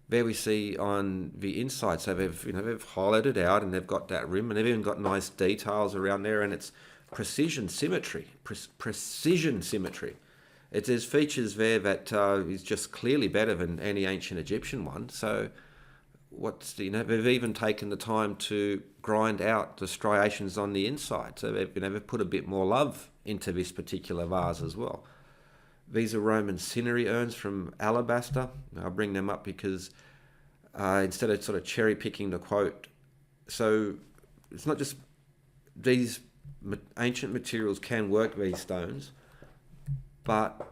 Speaker 1: there we see on the inside. So they've highlighted out, and they've got that rim, and they've even got nice details around there, and it's precision symmetry. Precision symmetry. There's features there that is just clearly better than any ancient Egyptian one. So they've even taken the time to grind out the striations on the inside. So they've put a bit more love into this particular vase as well. These are Roman cinerary urns from alabaster. I'll bring them up because instead of sort of cherry picking the quote, so it's not just these ancient materials can work these stones, but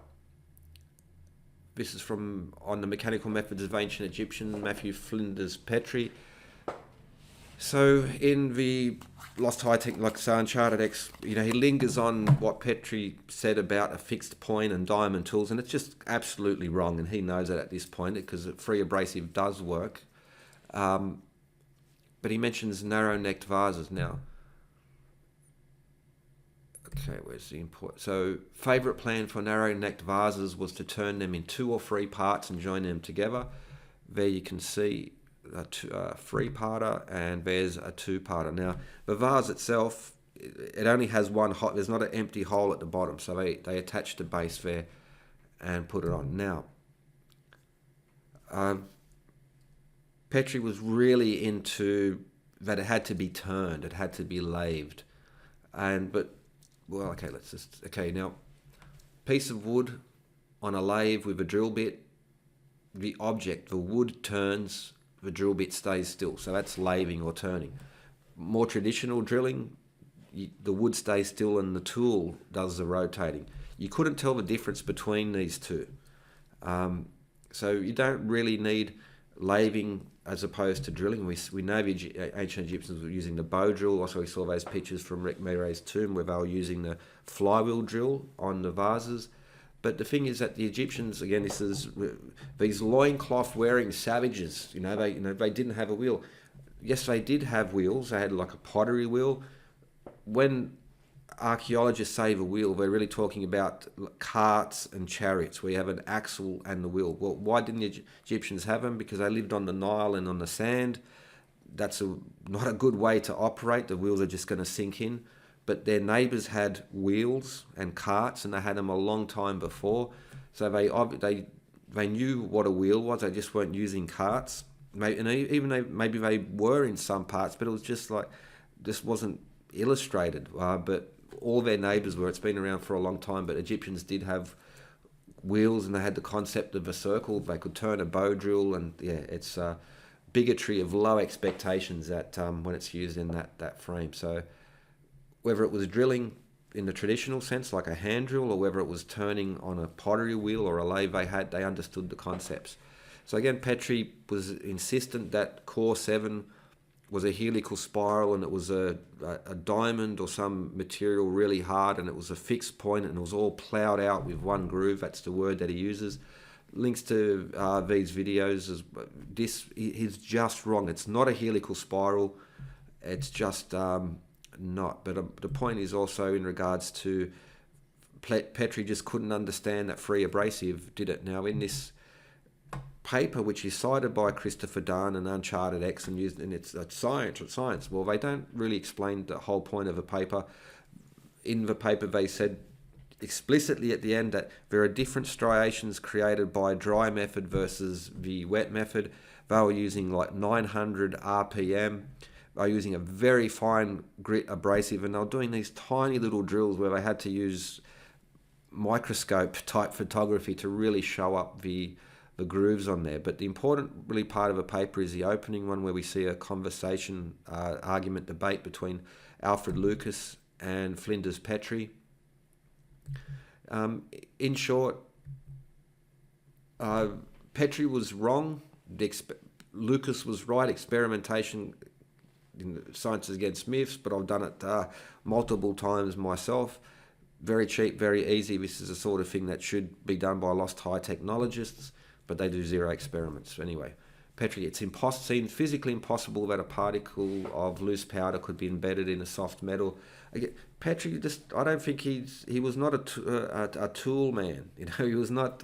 Speaker 1: this is from On the Mechanical Methods of Ancient Egyptians, Matthew Flinders Petrie. So in the Lost High Tech, like say Uncharted X, he lingers on what Petrie said about a fixed point and diamond tools, and it's just absolutely wrong, and he knows it at this point because free abrasive does work. But he mentions narrow-necked vases now. Okay, where's the import? So, favourite plan for narrow-necked vases was to turn them in 2 or 3 parts and join them together. There you can see a 3-parter, and there's a 2-parter. Now, the vase itself, it only has one hole. There's not an empty hole at the bottom, so they attach the base there and put it on. Now, Petrie was really into that it had to be turned, it had to be lathed, now, piece of wood on a lathe with a drill bit, the object, the wood turns, the drill bit stays still. So that's lathing or turning. More traditional drilling, the wood stays still and the tool does the rotating. You couldn't tell the difference between these two. So you don't really need lathing as opposed to drilling. We know the ancient Egyptians were using the bow drill. Also, we saw those pictures from Rek Mirai's tomb where they were using the flywheel drill on the vases. But the thing is that the Egyptians, again, this is these loincloth wearing savages. They didn't have a wheel. Yes, they did have wheels. They had like a pottery wheel. When archaeologists say the wheel, they're really talking about carts and chariots where you have an axle and the wheel. Well, why didn't the Egyptians have them? Because they lived on the Nile and on the sand. That's not a good way to operate. The wheels are just going to sink in. But their neighbours had wheels and carts, and they had them a long time before. So they knew what a wheel was. They just weren't using carts. Maybe they were in some parts, but it was just like this wasn't illustrated. But all their neighbours were. It's been around for a long time, but Egyptians did have wheels, and they had the concept of a circle. They could turn a bow drill, and it's bigotry of low expectations that when it's used in that frame. So whether it was drilling in the traditional sense, like a hand drill, or whether it was turning on a pottery wheel or a lathe, they understood the concepts. So again, Petrie was insistent that core 7 was a helical spiral, and it was a diamond or some material really hard, and it was a fixed point, and it was all ploughed out with one groove. That's the word that he uses. Links to these videos. He's just wrong. It's not a helical spiral. It's just not. But the point is also in regards to Petrie just couldn't understand that free abrasive did it. Now in this paper, which is cited by Christopher Dunn and Uncharted X and used, and it's science. Well, they don't really explain the whole point of a paper. In the paper, they said explicitly at the end that there are different striations created by dry method versus the wet method. They were using like 900 RPM. They were using a very fine grit abrasive, and they were doing these tiny little drills where they had to use microscope type photography to really show up the grooves on there. But the important really part of a paper is the opening one, where we see a conversation, argument, debate between Alfred Lucas and Flinders Petrie. In short, Petrie was wrong. Lucas was right. Experimentation in Science Against Myths, but I've done it multiple times myself. Very cheap, very easy. This is the sort of thing that should be done by lost high technologists, but they do zero experiments. Anyway, Petrie, it seems physically impossible that a particle of loose powder could be embedded in a soft metal. Again, Petrie, I don't think he was not a tool man. He was not.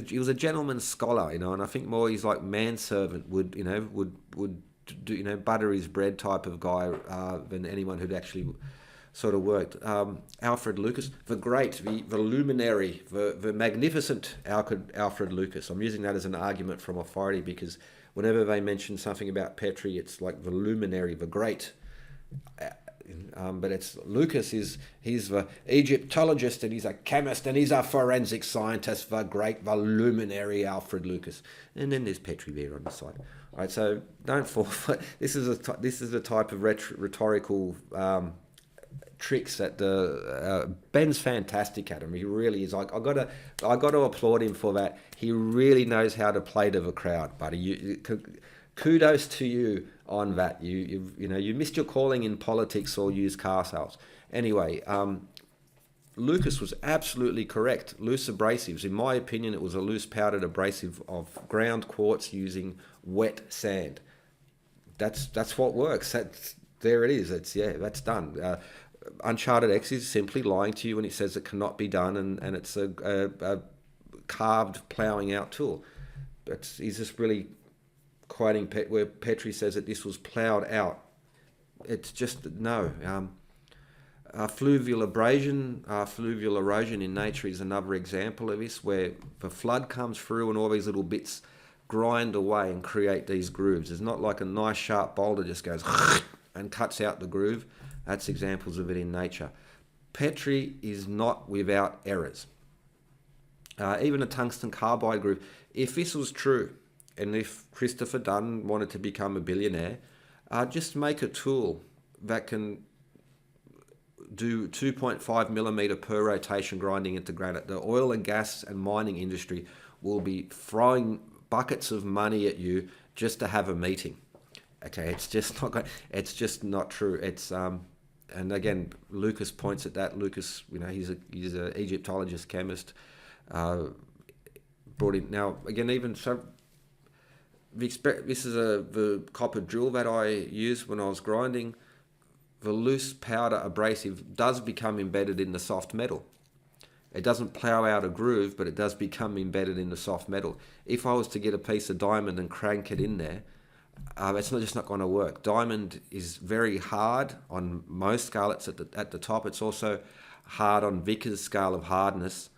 Speaker 1: He was a gentleman scholar. And I think more he's like manservant would do, butter his bread type of guy than anyone who'd actually sort of worked. Alfred Lucas, the great, the luminary, the magnificent Alfred Lucas. I'm using that as an argument from authority because whenever they mention something about Petrie, it's like the luminary, the great. But it's Lucas he's the Egyptologist, and he's a chemist, and he's a forensic scientist, the great, the luminary Alfred Lucas. And then there's Petrie there on the side. All right, so don't fall for this is the type of rhetorical tricks that Ben's fantastic at him. He really is. I got to applaud him for that. He really knows how to play to the crowd, buddy. Kudos to you on that. You missed your calling in politics or used car sales. Anyway, Lucas was absolutely correct. Loose abrasives, in my opinion, it was a loose powdered abrasive of ground quartz using wet sand. That's what works. There it is. That's done. Uncharted X is simply lying to you when it says it cannot be done, and it's a carved ploughing out tool. He's just really quoting where Petrie says that this was ploughed out. It's just no. Fluvial abrasion, fluvial erosion in nature is another example of this, where the flood comes through and all these little bits grind away and create these grooves. It's not like a nice sharp boulder just goes and cuts out the groove. That's examples of it in nature. Petrie is not without errors. Even a tungsten carbide groove. If this was true, and if Christopher Dunn wanted to become a billionaire, just make a tool that can do 2.5 millimeter per rotation grinding into granite. The oil and gas and mining industry will be throwing buckets of money at you just to have a meeting. Okay, it's just not true. It's and again, Lucas points at that. Lucas, he's an Egyptologist, chemist. Brought in now again. Even so, this is the copper drill that I used when I was grinding. The loose powder abrasive does become embedded in the soft metal. It doesn't plough out a groove, but it does become embedded in the soft metal. If I was to get a piece of diamond and crank it in there, it's just not going to work. Diamond is very hard on most scalets at the top. It's also hard on Vickers' scale of hardness.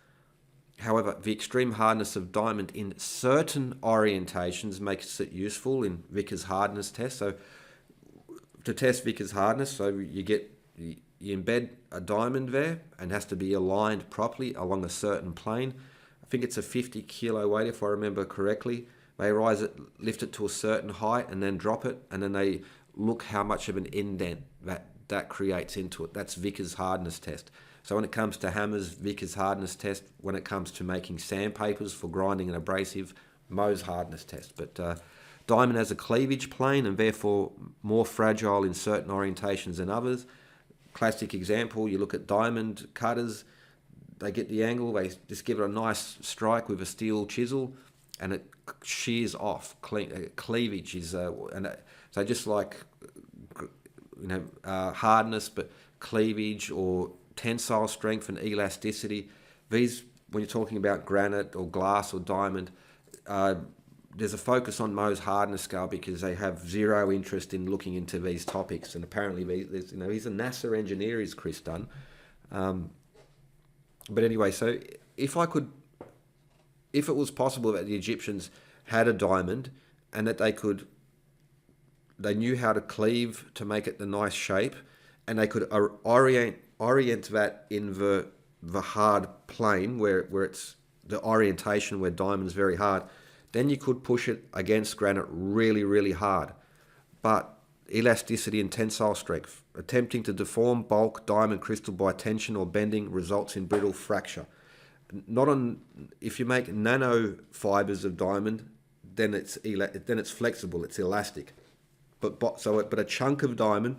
Speaker 1: However, the extreme hardness of diamond in certain orientations makes it useful in Vickers' hardness test. So to test Vickers' hardness, so you embed a diamond there and it has to be aligned properly along a certain plane. I think it's a 50 kilo weight if I remember correctly. They lift it to a certain height and then drop it, and then they look how much of an indent that creates into it. That's Vickers' hardness test. So when it comes to hammers, Vickers' hardness test. When it comes to making sandpapers for grinding and abrasive, Mohs' hardness test. But diamond has a cleavage plane and therefore more fragile in certain orientations than others. Classic example, you look at diamond cutters, they get the angle, they just give it a nice strike with a steel chisel, and it shears off. Cleavage is, so just like hardness, but cleavage or tensile strength and elasticity. These, when you're talking about granite or glass or diamond, there's a focus on Mohs' hardness scale because they have zero interest in looking into these topics. And apparently, he's a NASA engineer, is Chris Dunn. But anyway, so if it was possible that the Egyptians had a diamond and that they knew how to cleave to make it the nice shape, and they could orient that in the hard plane where it's the orientation where diamond's very hard, then you could push it against granite really, really hard. But elasticity and tensile strength, attempting to deform bulk diamond crystal by tension or bending results in brittle fracture. If you make nano fibers of diamond, then it's flexible, it's elastic. But a chunk of diamond,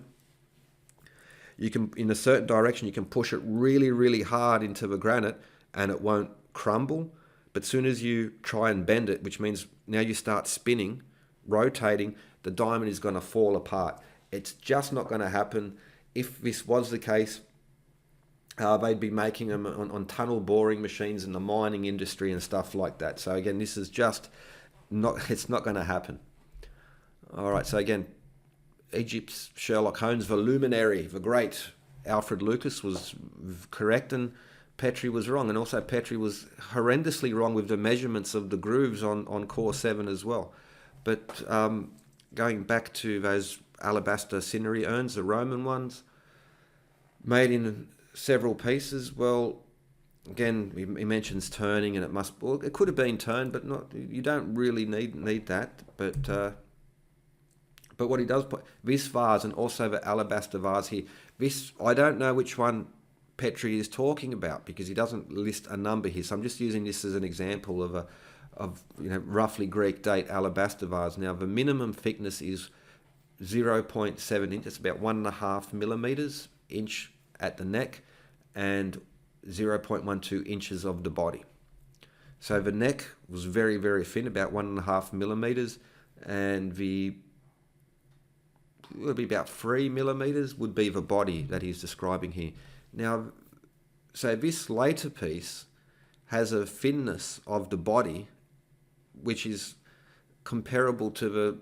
Speaker 1: you can, in a certain direction, you can push it really, really hard into the granite and it won't crumble. But soon as you try and bend it, which means now you start spinning, rotating, the diamond is going to fall apart. It's just not going to happen. If this was the case, they'd be making them on tunnel boring machines in the mining industry and stuff like that. So again, this is just it's not going to happen. All right, so again, Egypt's Sherlock Holmes, the luminary, the great Alfred Lucas was correct and Petrie was wrong. And also Petrie was horrendously wrong with the measurements of the grooves on core 7 as well. But going back to those alabaster cinerary urns, the Roman ones, made in several pieces. Well, again, he mentions turning, and it could have been turned, but not. You don't really need that. But what he does put this vase and also the alabaster vase here. This I don't know which one Petrie is talking about because he doesn't list a number here. So I'm just using this as an example of roughly Greek date alabaster vase. Now the minimum thickness is 0.7 inches, about 1.5 millimeters inch at the neck, and 0.12 inches of the body. So the neck was very, very thin, about 1.5 millimeters, and it would be about 3 millimeters would be the body that he's describing here. Now, so this later piece has a thinness of the body which is comparable to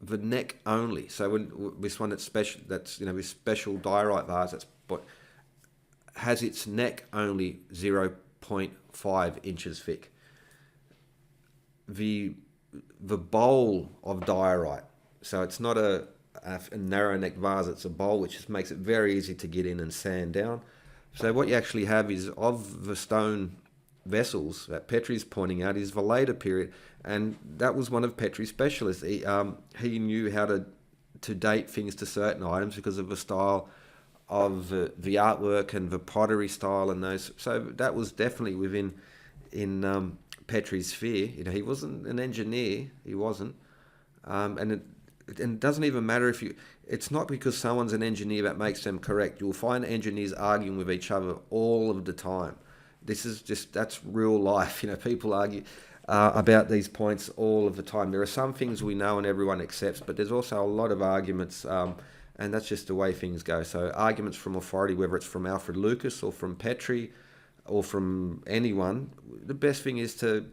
Speaker 1: the neck only. So when this one that's special, this special diorite vase has its neck only 0.5 inches thick. The bowl of diorite, so it's not a narrow neck vase, it's a bowl, which just makes it very easy to get in and sand down. So what you actually have is, of the stone vessels that Petrie's pointing out, is the later period, and that was one of Petrie's specialists. He knew how to date things to certain items because of the style of the artwork and the pottery style and those. So that was definitely in Petrie's sphere. He wasn't an engineer. He wasn't, and it doesn't even matter if you. It's not because someone's an engineer that makes them correct. You'll find engineers arguing with each other all of the time. That's real life. People argue about these points all of the time. There are some things we know and everyone accepts, but there's also a lot of arguments, and that's just the way things go. So arguments from authority, whether it's from Alfred Lucas or from Petrie or from anyone, the best thing is to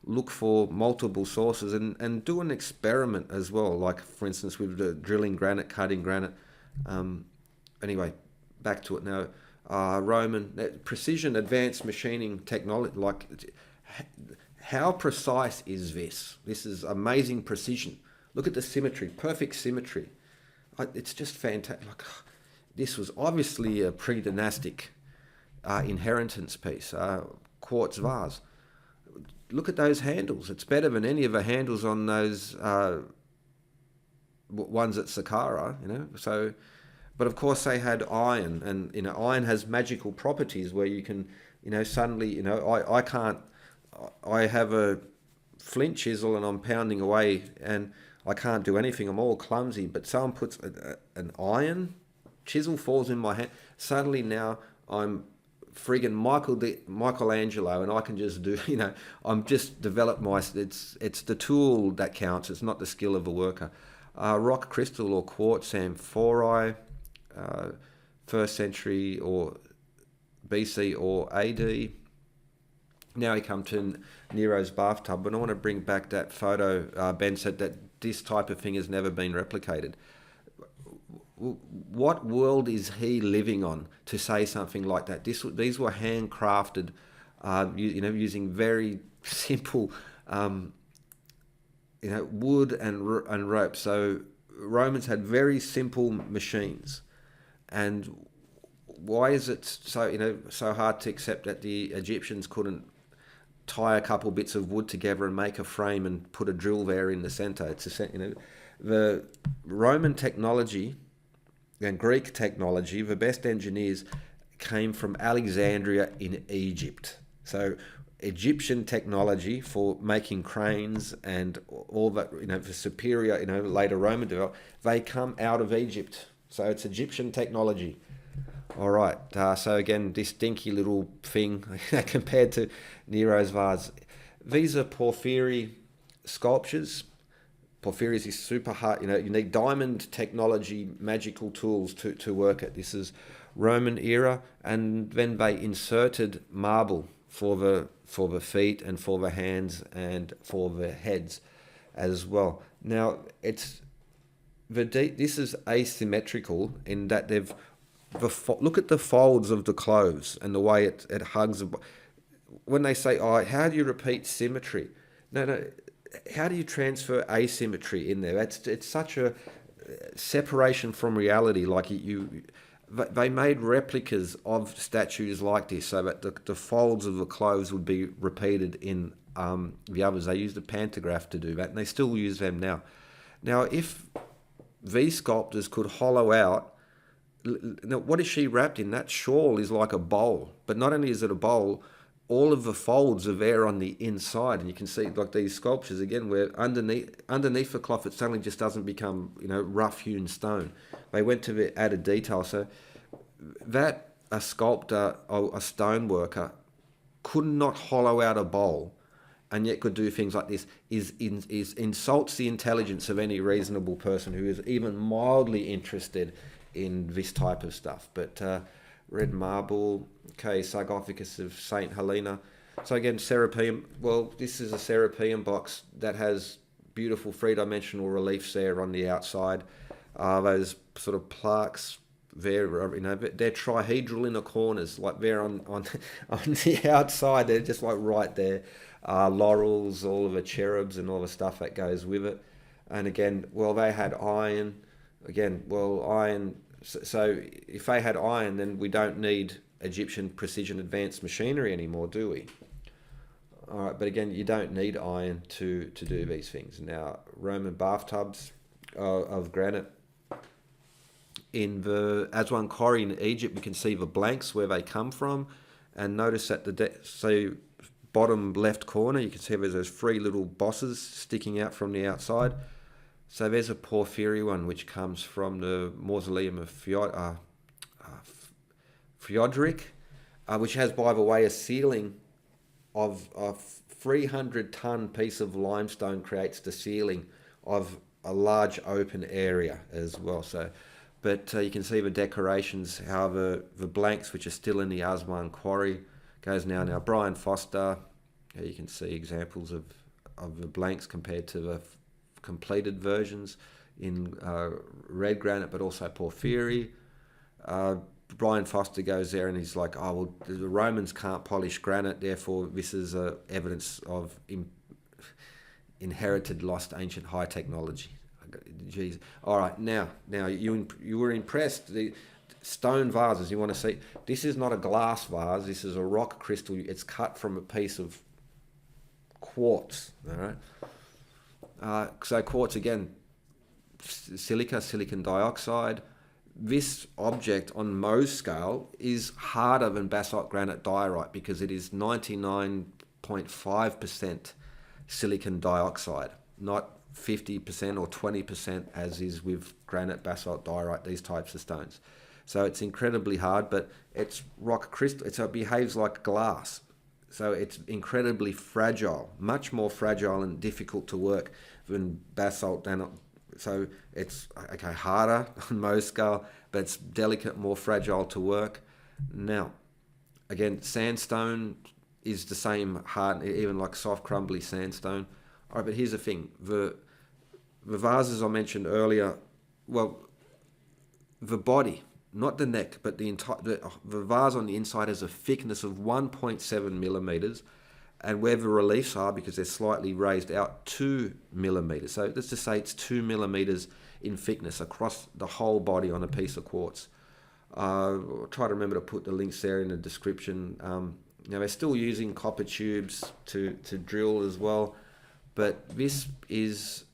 Speaker 1: look for multiple sources and do an experiment as well, like for instance with the drilling granite, cutting granite. Anyway, back to it now. Roman precision, advanced machining technology. Like, how precise is this? This is amazing precision. Look at the symmetry, perfect symmetry. It's just fantastic. This was obviously a pre-dynastic inheritance piece, quartz vase. Look at those handles. It's better than any of the handles on those ones at Saqqara, So, but of course they had iron, and iron has magical properties where you can, suddenly, I can't. I have a flint chisel and I'm pounding away and I can't do anything. I'm all clumsy. But someone puts an iron chisel, falls in my hand. Suddenly now I'm friggin' Michelangelo, and I can just do, I'm just developed it's the tool that counts. It's not the skill of the worker. Rock crystal or quartz amphori, 1st century or BC or AD. Now we come to Nero's bathtub, but I want to bring back that photo. Ben said that this type of thing has never been replicated. What world is he living on to say something like that? These were handcrafted, using very simple, wood and rope. So Romans had very simple machines, and why is it so hard to accept that the Egyptians couldn't tie a couple bits of wood together and make a frame and put a drill there in the center? The Roman technology and Greek technology, the best engineers came from Alexandria in Egypt. So Egyptian technology for making cranes and all that, the superior, later Roman development, they come out of Egypt. So it's Egyptian technology. All right. So again, this dinky little thing compared to Nero's vase. These are porphyry sculptures. Porphyry is super hard. You need diamond technology, magical tools to work at. This is Roman era, and then they inserted marble for the feet and for the hands and for the heads as well. Now this is asymmetrical in that look at the folds of the clothes and the way it hugs. When they say, how do you repeat symmetry? No. How do you transfer asymmetry in there? It's such a separation from reality. Like they made replicas of statues like this, so that the folds of the clothes would be repeated in the others. They used a pantograph to do that, and they still use them now. Now, if these sculptors could hollow out, now what is she wrapped in? That shawl is like a bowl, but not only is it a bowl, all of the folds are there on the inside, and you can see like these sculptures again, where underneath the cloth it suddenly just doesn't become rough hewn stone. They went to the added detail, so that a sculptor or a stone worker could not hollow out a bowl, and yet could do things like this is insults the intelligence of any reasonable person who is even mildly interested in this type of stuff. But red marble, okay, sarcophagus of Saint Helena. So again, Serapeum. Well, this is a Serapeum box that has beautiful three-dimensional reliefs there on the outside. Those sort of plaques there, they're trihedral in the corners, like they're on the outside. They're just like right there. Laurels, all of the cherubs and all the stuff that goes with it. And again, well, they had iron. Again, well, iron. So if they had iron, then we don't need Egyptian precision advanced machinery anymore, do we? All right, but again, you don't need iron to do these things. Now, Roman bathtubs of granite. In the Aswan Quarry in Egypt, you can see the blanks where they come from, and notice that so bottom left corner, you can see there's those three little bosses sticking out from the outside. So there's a Porphyry one, which comes from the mausoleum of Theodoric, which has, by the way, a ceiling of a 300-ton piece of limestone creates the ceiling of a large open area as well. So, but you can see the decorations, how the blanks, which are still in the Aswan Quarry, goes now. Now, Brian Foster, you can see examples of the blanks compared to the completed versions in red granite, but also porphyry. Brian Foster goes there and he's like, oh, well, the Romans can't polish granite, therefore this is evidence of inherited lost ancient high technology. Jeez. All right, now you were impressed. The stone vases, you want to see, this is not a glass vase, this is a rock crystal. It's cut from a piece of quartz, all right? So quartz, again, silicon dioxide. This object on Mohs scale is harder than basalt granite diorite because it is 99.5% silicon dioxide, not 50% or 20% as is with granite, basalt, diorite, these types of stones. So it's incredibly hard, but it's rock crystal, so it behaves like glass. So it's incredibly fragile, much more fragile and difficult to work than basalt. So it's harder on Mohs scale, but it's delicate, more fragile to work. Now, again, sandstone is the same hard, even like soft, crumbly sandstone. All right, but here's the thing: the vases I mentioned earlier. Well, the body, not the neck, but the vase on the inside has a thickness of 1.7 millimeters, and where the reliefs are, because they're slightly raised out, 2 millimeters. So let's just say it's 2 millimeters in thickness across the whole body on a piece of quartz. I'll try to remember to put the links there in the description. They're still using copper tubes to drill as well, but this is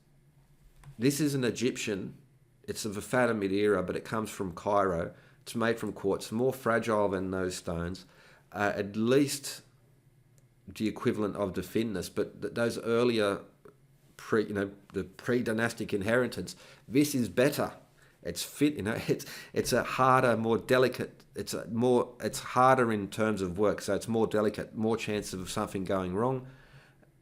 Speaker 1: an Egyptian. It's of the Fatimid era, but it comes from Cairo. It's made from quartz, more fragile than those stones, at least the equivalent of the thinness. But those earlier, the pre-dynastic inheritance, this is better. It's fit, it's a harder, more delicate. It's harder in terms of work, so it's more delicate, more chance of something going wrong,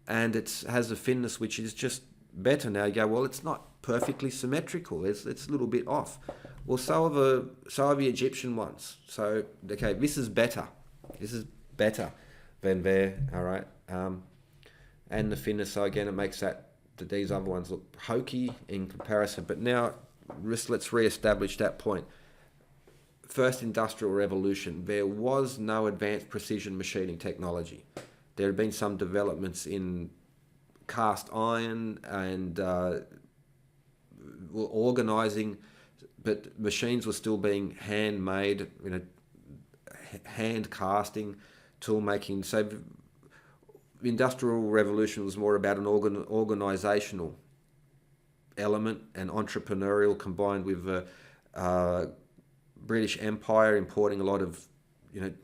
Speaker 1: and it has a thinness which is just better. Now you go, well, it's not perfectly symmetrical. It's a little bit off. Well, so are the Egyptian ones. So okay, this is better. This is better than there. All right, and the thinness. So again, it makes these other ones look hokey in comparison. But now let's re-establish that point. First industrial revolution. There was no advanced precision machining technology. There had been some developments in cast iron and organising, but machines were still being handmade, hand casting, tool making. So the Industrial Revolution was more about an organizational element and entrepreneurial, combined with the British Empire importing a lot of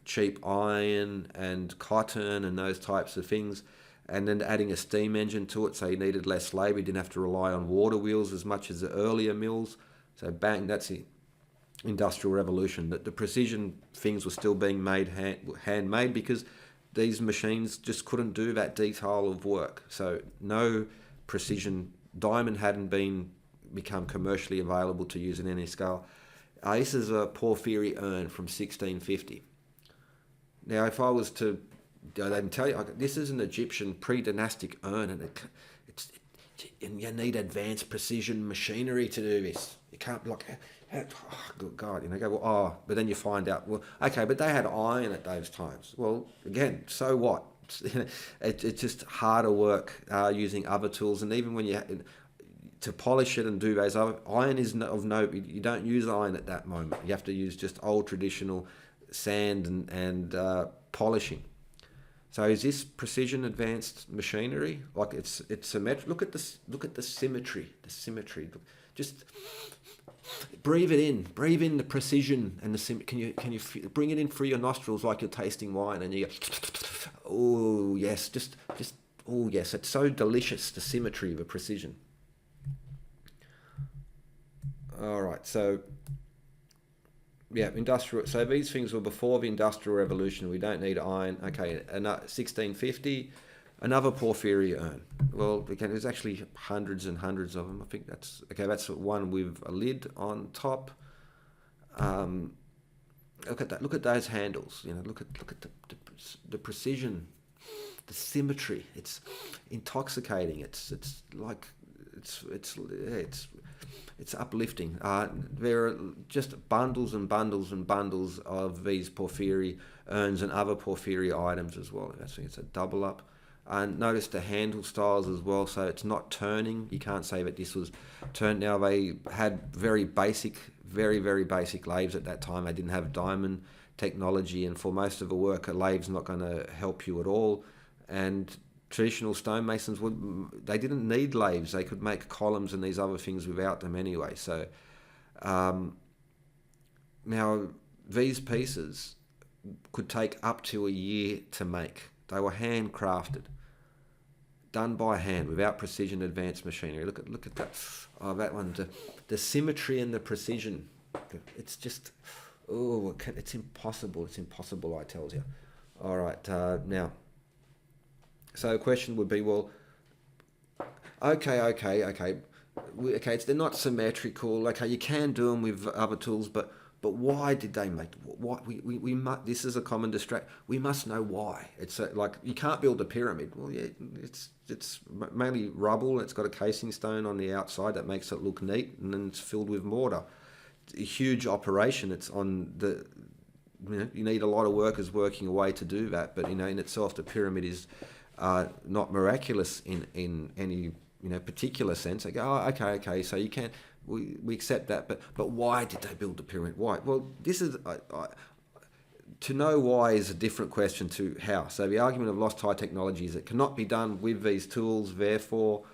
Speaker 1: cheap iron and cotton and those types of things, and then adding a steam engine to it, so you needed less labour. You didn't have to rely on water wheels as much as the earlier mills. So bang, that's the Industrial Revolution. That the precision things were still being made handmade, because these machines just couldn't do that detail of work. So no precision. Diamond hadn't become commercially available to use in any scale. This is a Porphyry urn from 1650. Now, if I was to, they didn't tell you, this is an Egyptian pre-dynastic urn, and and you need advanced precision machinery to do this. You can't good God, but then you find out, well, okay, but they had iron at those times. Well, again, so what? It's just harder work using other tools, and even when to polish it and do those other, iron is of no, you don't use iron at that moment. You have to use just old traditional sand and polishing. So is this precision advanced machinery? Like it's symmetric. Look at this. Look at the symmetry. The symmetry. Just breathe it in. Breathe in the precision and the can you bring it in through your nostrils like you're tasting wine, and you go, oh yes, just oh yes. It's so delicious, the symmetry, the precision. All right, so yeah, industrial. So these things were before the Industrial Revolution. We don't need iron. Okay, 1650, another Porphyry urn. Well, again, there's actually hundreds and hundreds of them. I think that's okay. That's one with a lid on top. Look at that. Look at those handles. Look at the precision, the symmetry. It's intoxicating. It's uplifting. There are just bundles and bundles and bundles of these Porphyry urns and other Porphyry items as well. I think it's a double up. And notice the handle styles as well, so it's not turning. You can't say that this was turned. Now, they had very basic, very, very basic lathes at that time. They didn't have diamond technology, and for most of the work, a lathe's not going to help you at all. And traditional stonemasons they didn't need lathes. They could make columns and these other things without them anyway. So now these pieces could take up to a year to make. They were handcrafted, done by hand, without precision advanced machinery. Look at that. Oh, that one. The symmetry and the precision. It's just, it's impossible. It's impossible, I tells you. All right, now. So the question would be, well, okay. They're not symmetrical. Okay, you can do them with other tools, but why did they make? What we must. This is a common distract. We must know why. It's like you can't build a pyramid. Well, yeah, it's mainly rubble. It's got a casing stone on the outside that makes it look neat, and then it's filled with mortar. It's a huge operation. It's on the. You need a lot of workers working away to do that. But in itself, the pyramid is not miraculous in any particular sense. They go, oh, okay. So you can. We accept that, but why did they build the pyramid? Why? Well, this is to know why is a different question to how. So the argument of lost high technology is it cannot be done with these tools, therefore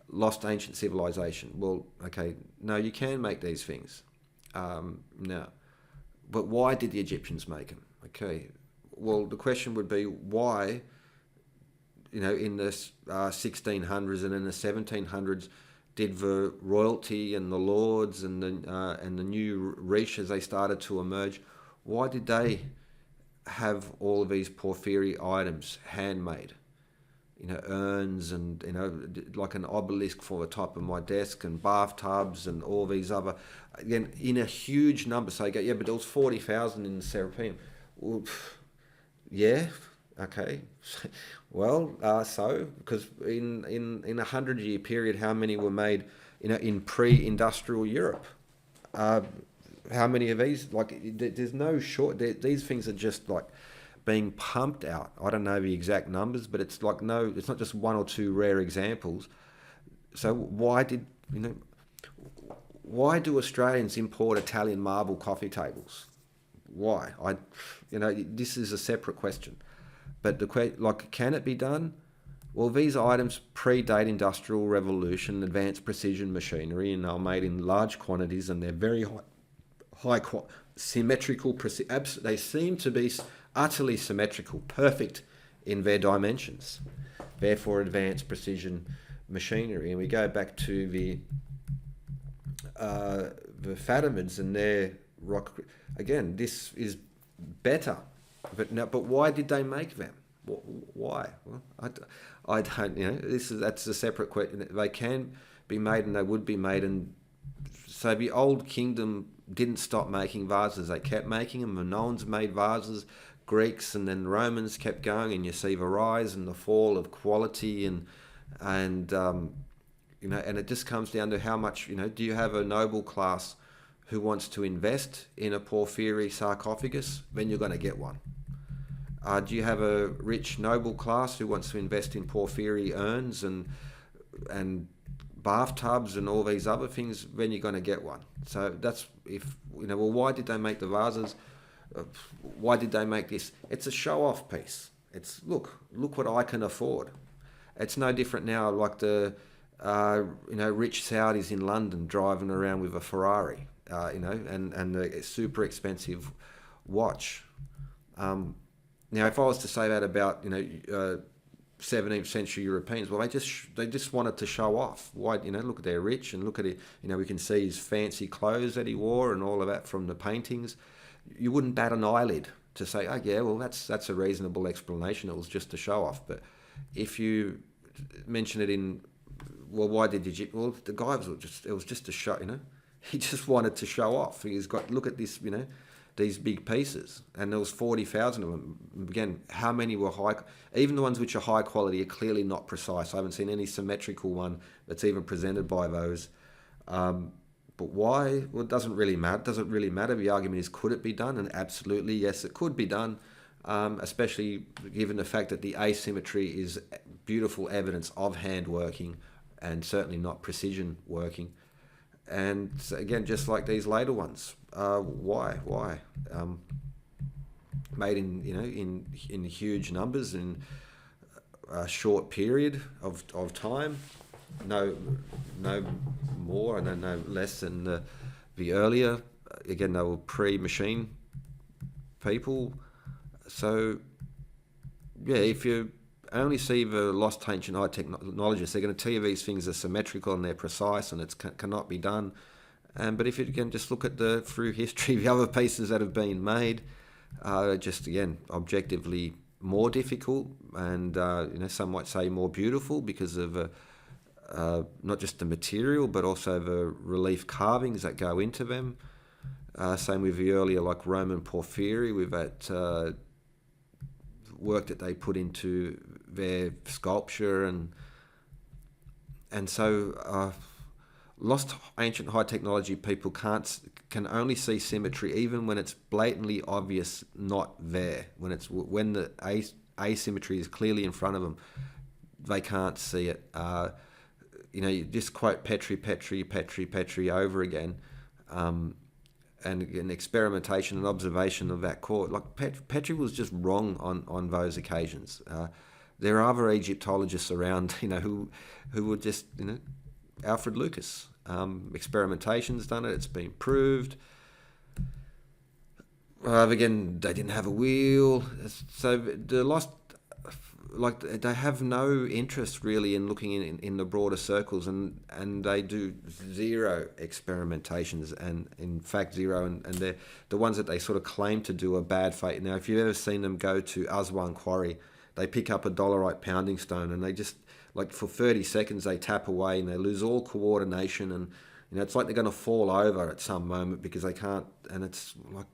Speaker 1: lost ancient civilization. Well, okay, no, you can make these things. No, but why did the Egyptians make them? Okay, well, the question would be why. In the 1600s and in the 1700s. Did the royalty and the lords and the new riche as they started to emerge, why did they have all of these Porphyry items handmade? Urns and like an obelisk for the top of my desk and bathtubs and all these other, again in a huge number. So you go, yeah, but there was 40,000 in the Serapeum. Well, yeah. Okay, well, so because in a 100-year period, how many were made, in pre-industrial Europe? How many of these? Like, there's no short. These things are just like being pumped out. I don't know the exact numbers, but it's like it's not just one or two rare examples. So why why do Australians import Italian marble coffee tables? Why? This is a separate question. But can it be done? Well, these items predate industrial revolution, advanced precision machinery, and are made in large quantities, and they're very symmetrical. They seem to be utterly symmetrical, perfect in their dimensions. Therefore, advanced precision machinery. And we go back to the Fatimids and their rock. Again, this is better. But why did they make them? Why? Well, I don't. That's a separate question. They can be made, and they would be made, and so the old kingdom didn't stop making vases. They kept making them. The Minoans made vases, Greeks, and then Romans kept going, and you see the rise and the fall of quality, and it just comes down to how much. Do you have a noble class who wants to invest in a Porphyry sarcophagus? Then you're going to get one. Do you have a rich noble class who wants to invest in Porphyry urns and bathtubs and all these other things? Then you're going to get one. So that's why did they make the vases? Why did they make this? It's a show-off piece. It's look what I can afford. It's no different now like the rich Saudis in London driving around with a Ferrari, and the super expensive watch. Now, if I was to say that about 17th century Europeans, well, they just wanted to show off. Why? Look, they're rich, and look at it. We can see his fancy clothes that he wore and all of that from the paintings. You wouldn't bat an eyelid to say, oh yeah, well that's a reasonable explanation. It was just to show off. But if you mention it in, well, why did you? Well, the guy it was just a show. He just wanted to show off. He's got look at this. These big pieces, and there was 40,000 of them. Again, how many were high? Even the ones which are high quality are clearly not precise. I haven't seen any symmetrical one that's even presented by those. But why? Well, it doesn't really matter. Does it really matter? The argument is, could it be done? And absolutely, yes, it could be done, especially given the fact that the asymmetry is beautiful evidence of hand working and certainly not precision working. And again, just like these later ones, why? Made in huge numbers in a short period of time, no more and no less than the earlier. Again, they were pre-machine people. So yeah, if you only see the lost ancient high technologists, they're going to tell you these things are symmetrical and they're precise and it cannot be done. But if you can just look at through history, the other pieces that have been made, just again objectively more difficult, and some might say more beautiful because of not just the material but also the relief carvings that go into them. Same with the earlier like Roman Porphyry, with that work that they put into their sculpture, and so lost ancient high technology people can only see symmetry even when it's blatantly obvious not there. When the asymmetry is clearly in front of them, they can't see it. You just quote Petrie over again, and an experimentation and observation of that court. Like Petrie was just wrong on those occasions. There are other Egyptologists around, who were just, Alfred Lucas. Experimentation's done it. It's been proved. Again, they didn't have a wheel. So the lost, they have no interest really in looking in the broader circles, and they do zero experimentations, and in fact zero, and they're the ones that they sort of claim to do are bad faith. Now, if you've ever seen them go to Aswan Quarry, they pick up a dolerite pounding stone and they just, for 30 seconds they tap away and they lose all coordination, and it's like they're going to fall over at some moment because they can't. And it's like,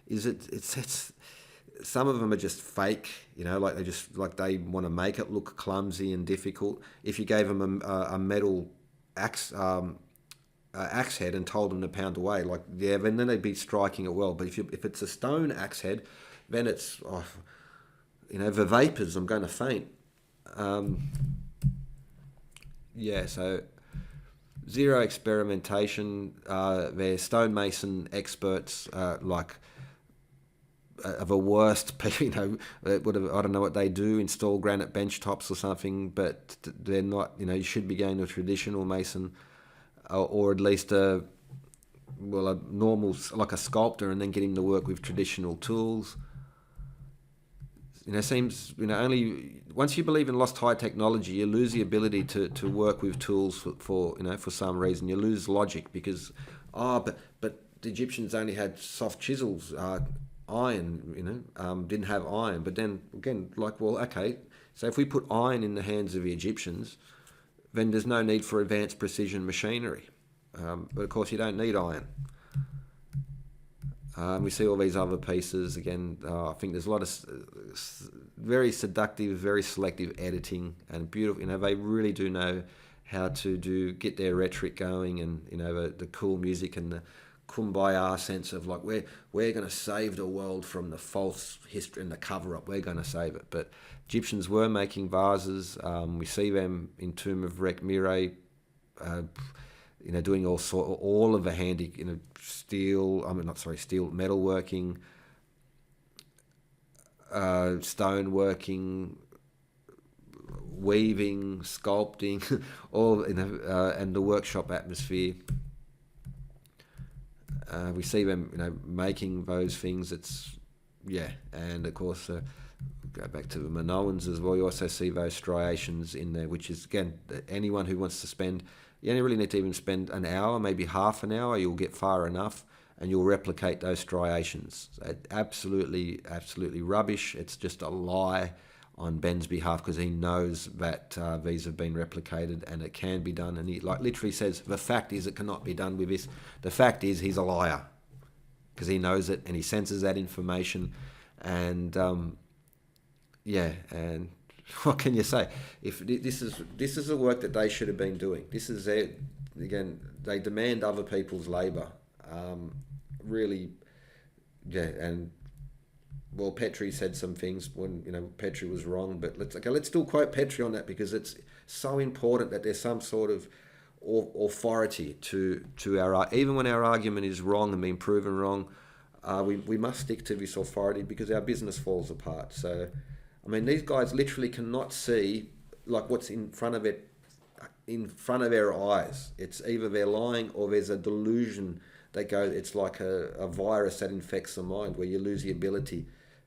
Speaker 1: it's some of them are just fake, they want to make it look clumsy and difficult. If you gave them a metal axe head and told them to pound away, then they'd be striking it well. But if it's a stone axe head, then it's the vapors, I'm going to faint. So zero experimentation. They're stonemason experts, of a worst, I don't know what they do, install granite bench tops or something, but they're not, you should be going to a traditional mason, or at least a normal, like a sculptor, and then get him to work with traditional tools. Seems, only once you believe in lost high technology, you lose the ability to work with tools for some reason. You lose logic because, but the Egyptians only had soft chisels, iron, didn't have iron. But then again, okay, so if we put iron in the hands of the Egyptians, then there's no need for advanced precision machinery. But of course, you don't need iron. We see all these other pieces again. I think there's a lot of very seductive, very selective editing and beautiful. They really do know how to get their rhetoric going, and the cool music and the kumbaya sense of we're going to save the world from the false history and the cover up. We're going to save it. But Egyptians were making vases. We see them in Tomb of Rek Mirai. Doing all of the handy, steel, metalworking, stone working, weaving, sculpting, all, and the workshop atmosphere. We see them, making those things. And of course, go back to the Minoans as well. You also see those striations in there, which is, again, anyone who wants to spend. You only really need to even spend an hour, maybe half an hour. You'll get far enough, and you'll replicate those striations. Absolutely, absolutely rubbish. It's just a lie on Ben's behalf, because he knows that these have been replicated and it can be done. And he literally says, the fact is it cannot be done with this. The fact is he's a liar, because he knows it and he senses that information. And and what can you say? If this is the work that they should have been doing. This is they demand other people's labour. Really, and well, Petrie said some things when Petrie was wrong, but let's still quote Petrie on that, because it's so important that there's some sort of authority to our, even when our argument is wrong and being proven wrong, we must stick to this authority, because our business falls apart. So, these guys literally cannot see what's in front of their eyes. It's either they're lying or there's a delusion that goes. It's like a virus that infects the mind, where you lose the ability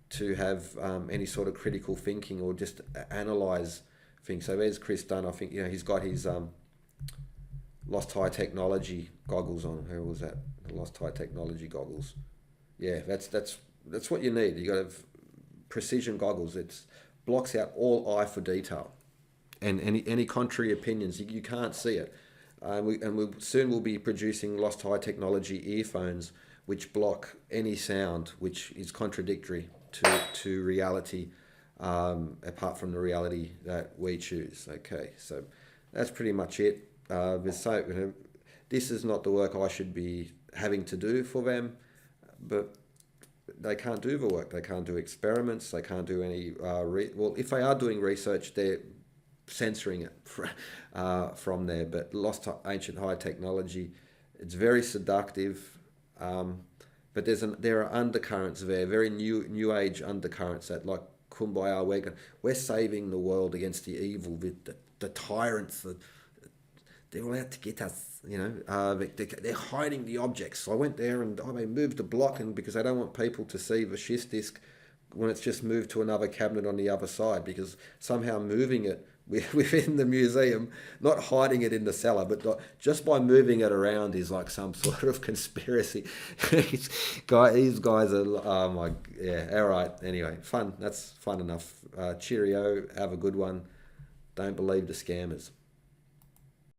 Speaker 1: to have any sort of critical thinking or just analyze things. So there's Chris Dunn. I think he's got his lost high technology goggles on. Who was that? The lost high technology goggles. Yeah, that's what you need. You got to have precision goggles. It blocks out all eye for detail, and any contrary opinions, you can't see it. We soon will be producing lost high technology earphones which block any sound which is contradictory to reality, apart from the reality that we choose. Okay, so that's pretty much it. This is not the work I should be having to do for them, but they can't do the work. They can't do experiments. They can't do any if they are doing research, they're censoring it from there. But lost ancient high technology, it's very seductive, but there are undercurrents there, very new age undercurrents that, like kumbaya, we're saving the world against the evil, the tyrants. They're all out to get us. They're hiding the objects. So I went there and they moved a block, and because they don't want people to see the schist disc when it's just moved to another cabinet on the other side, because somehow moving it within the museum, not hiding it in the cellar, but just by moving it around is like some sort of conspiracy. These guys are, all right. Anyway, fun. That's fun enough. Cheerio. Have a good one. Don't believe the scammers.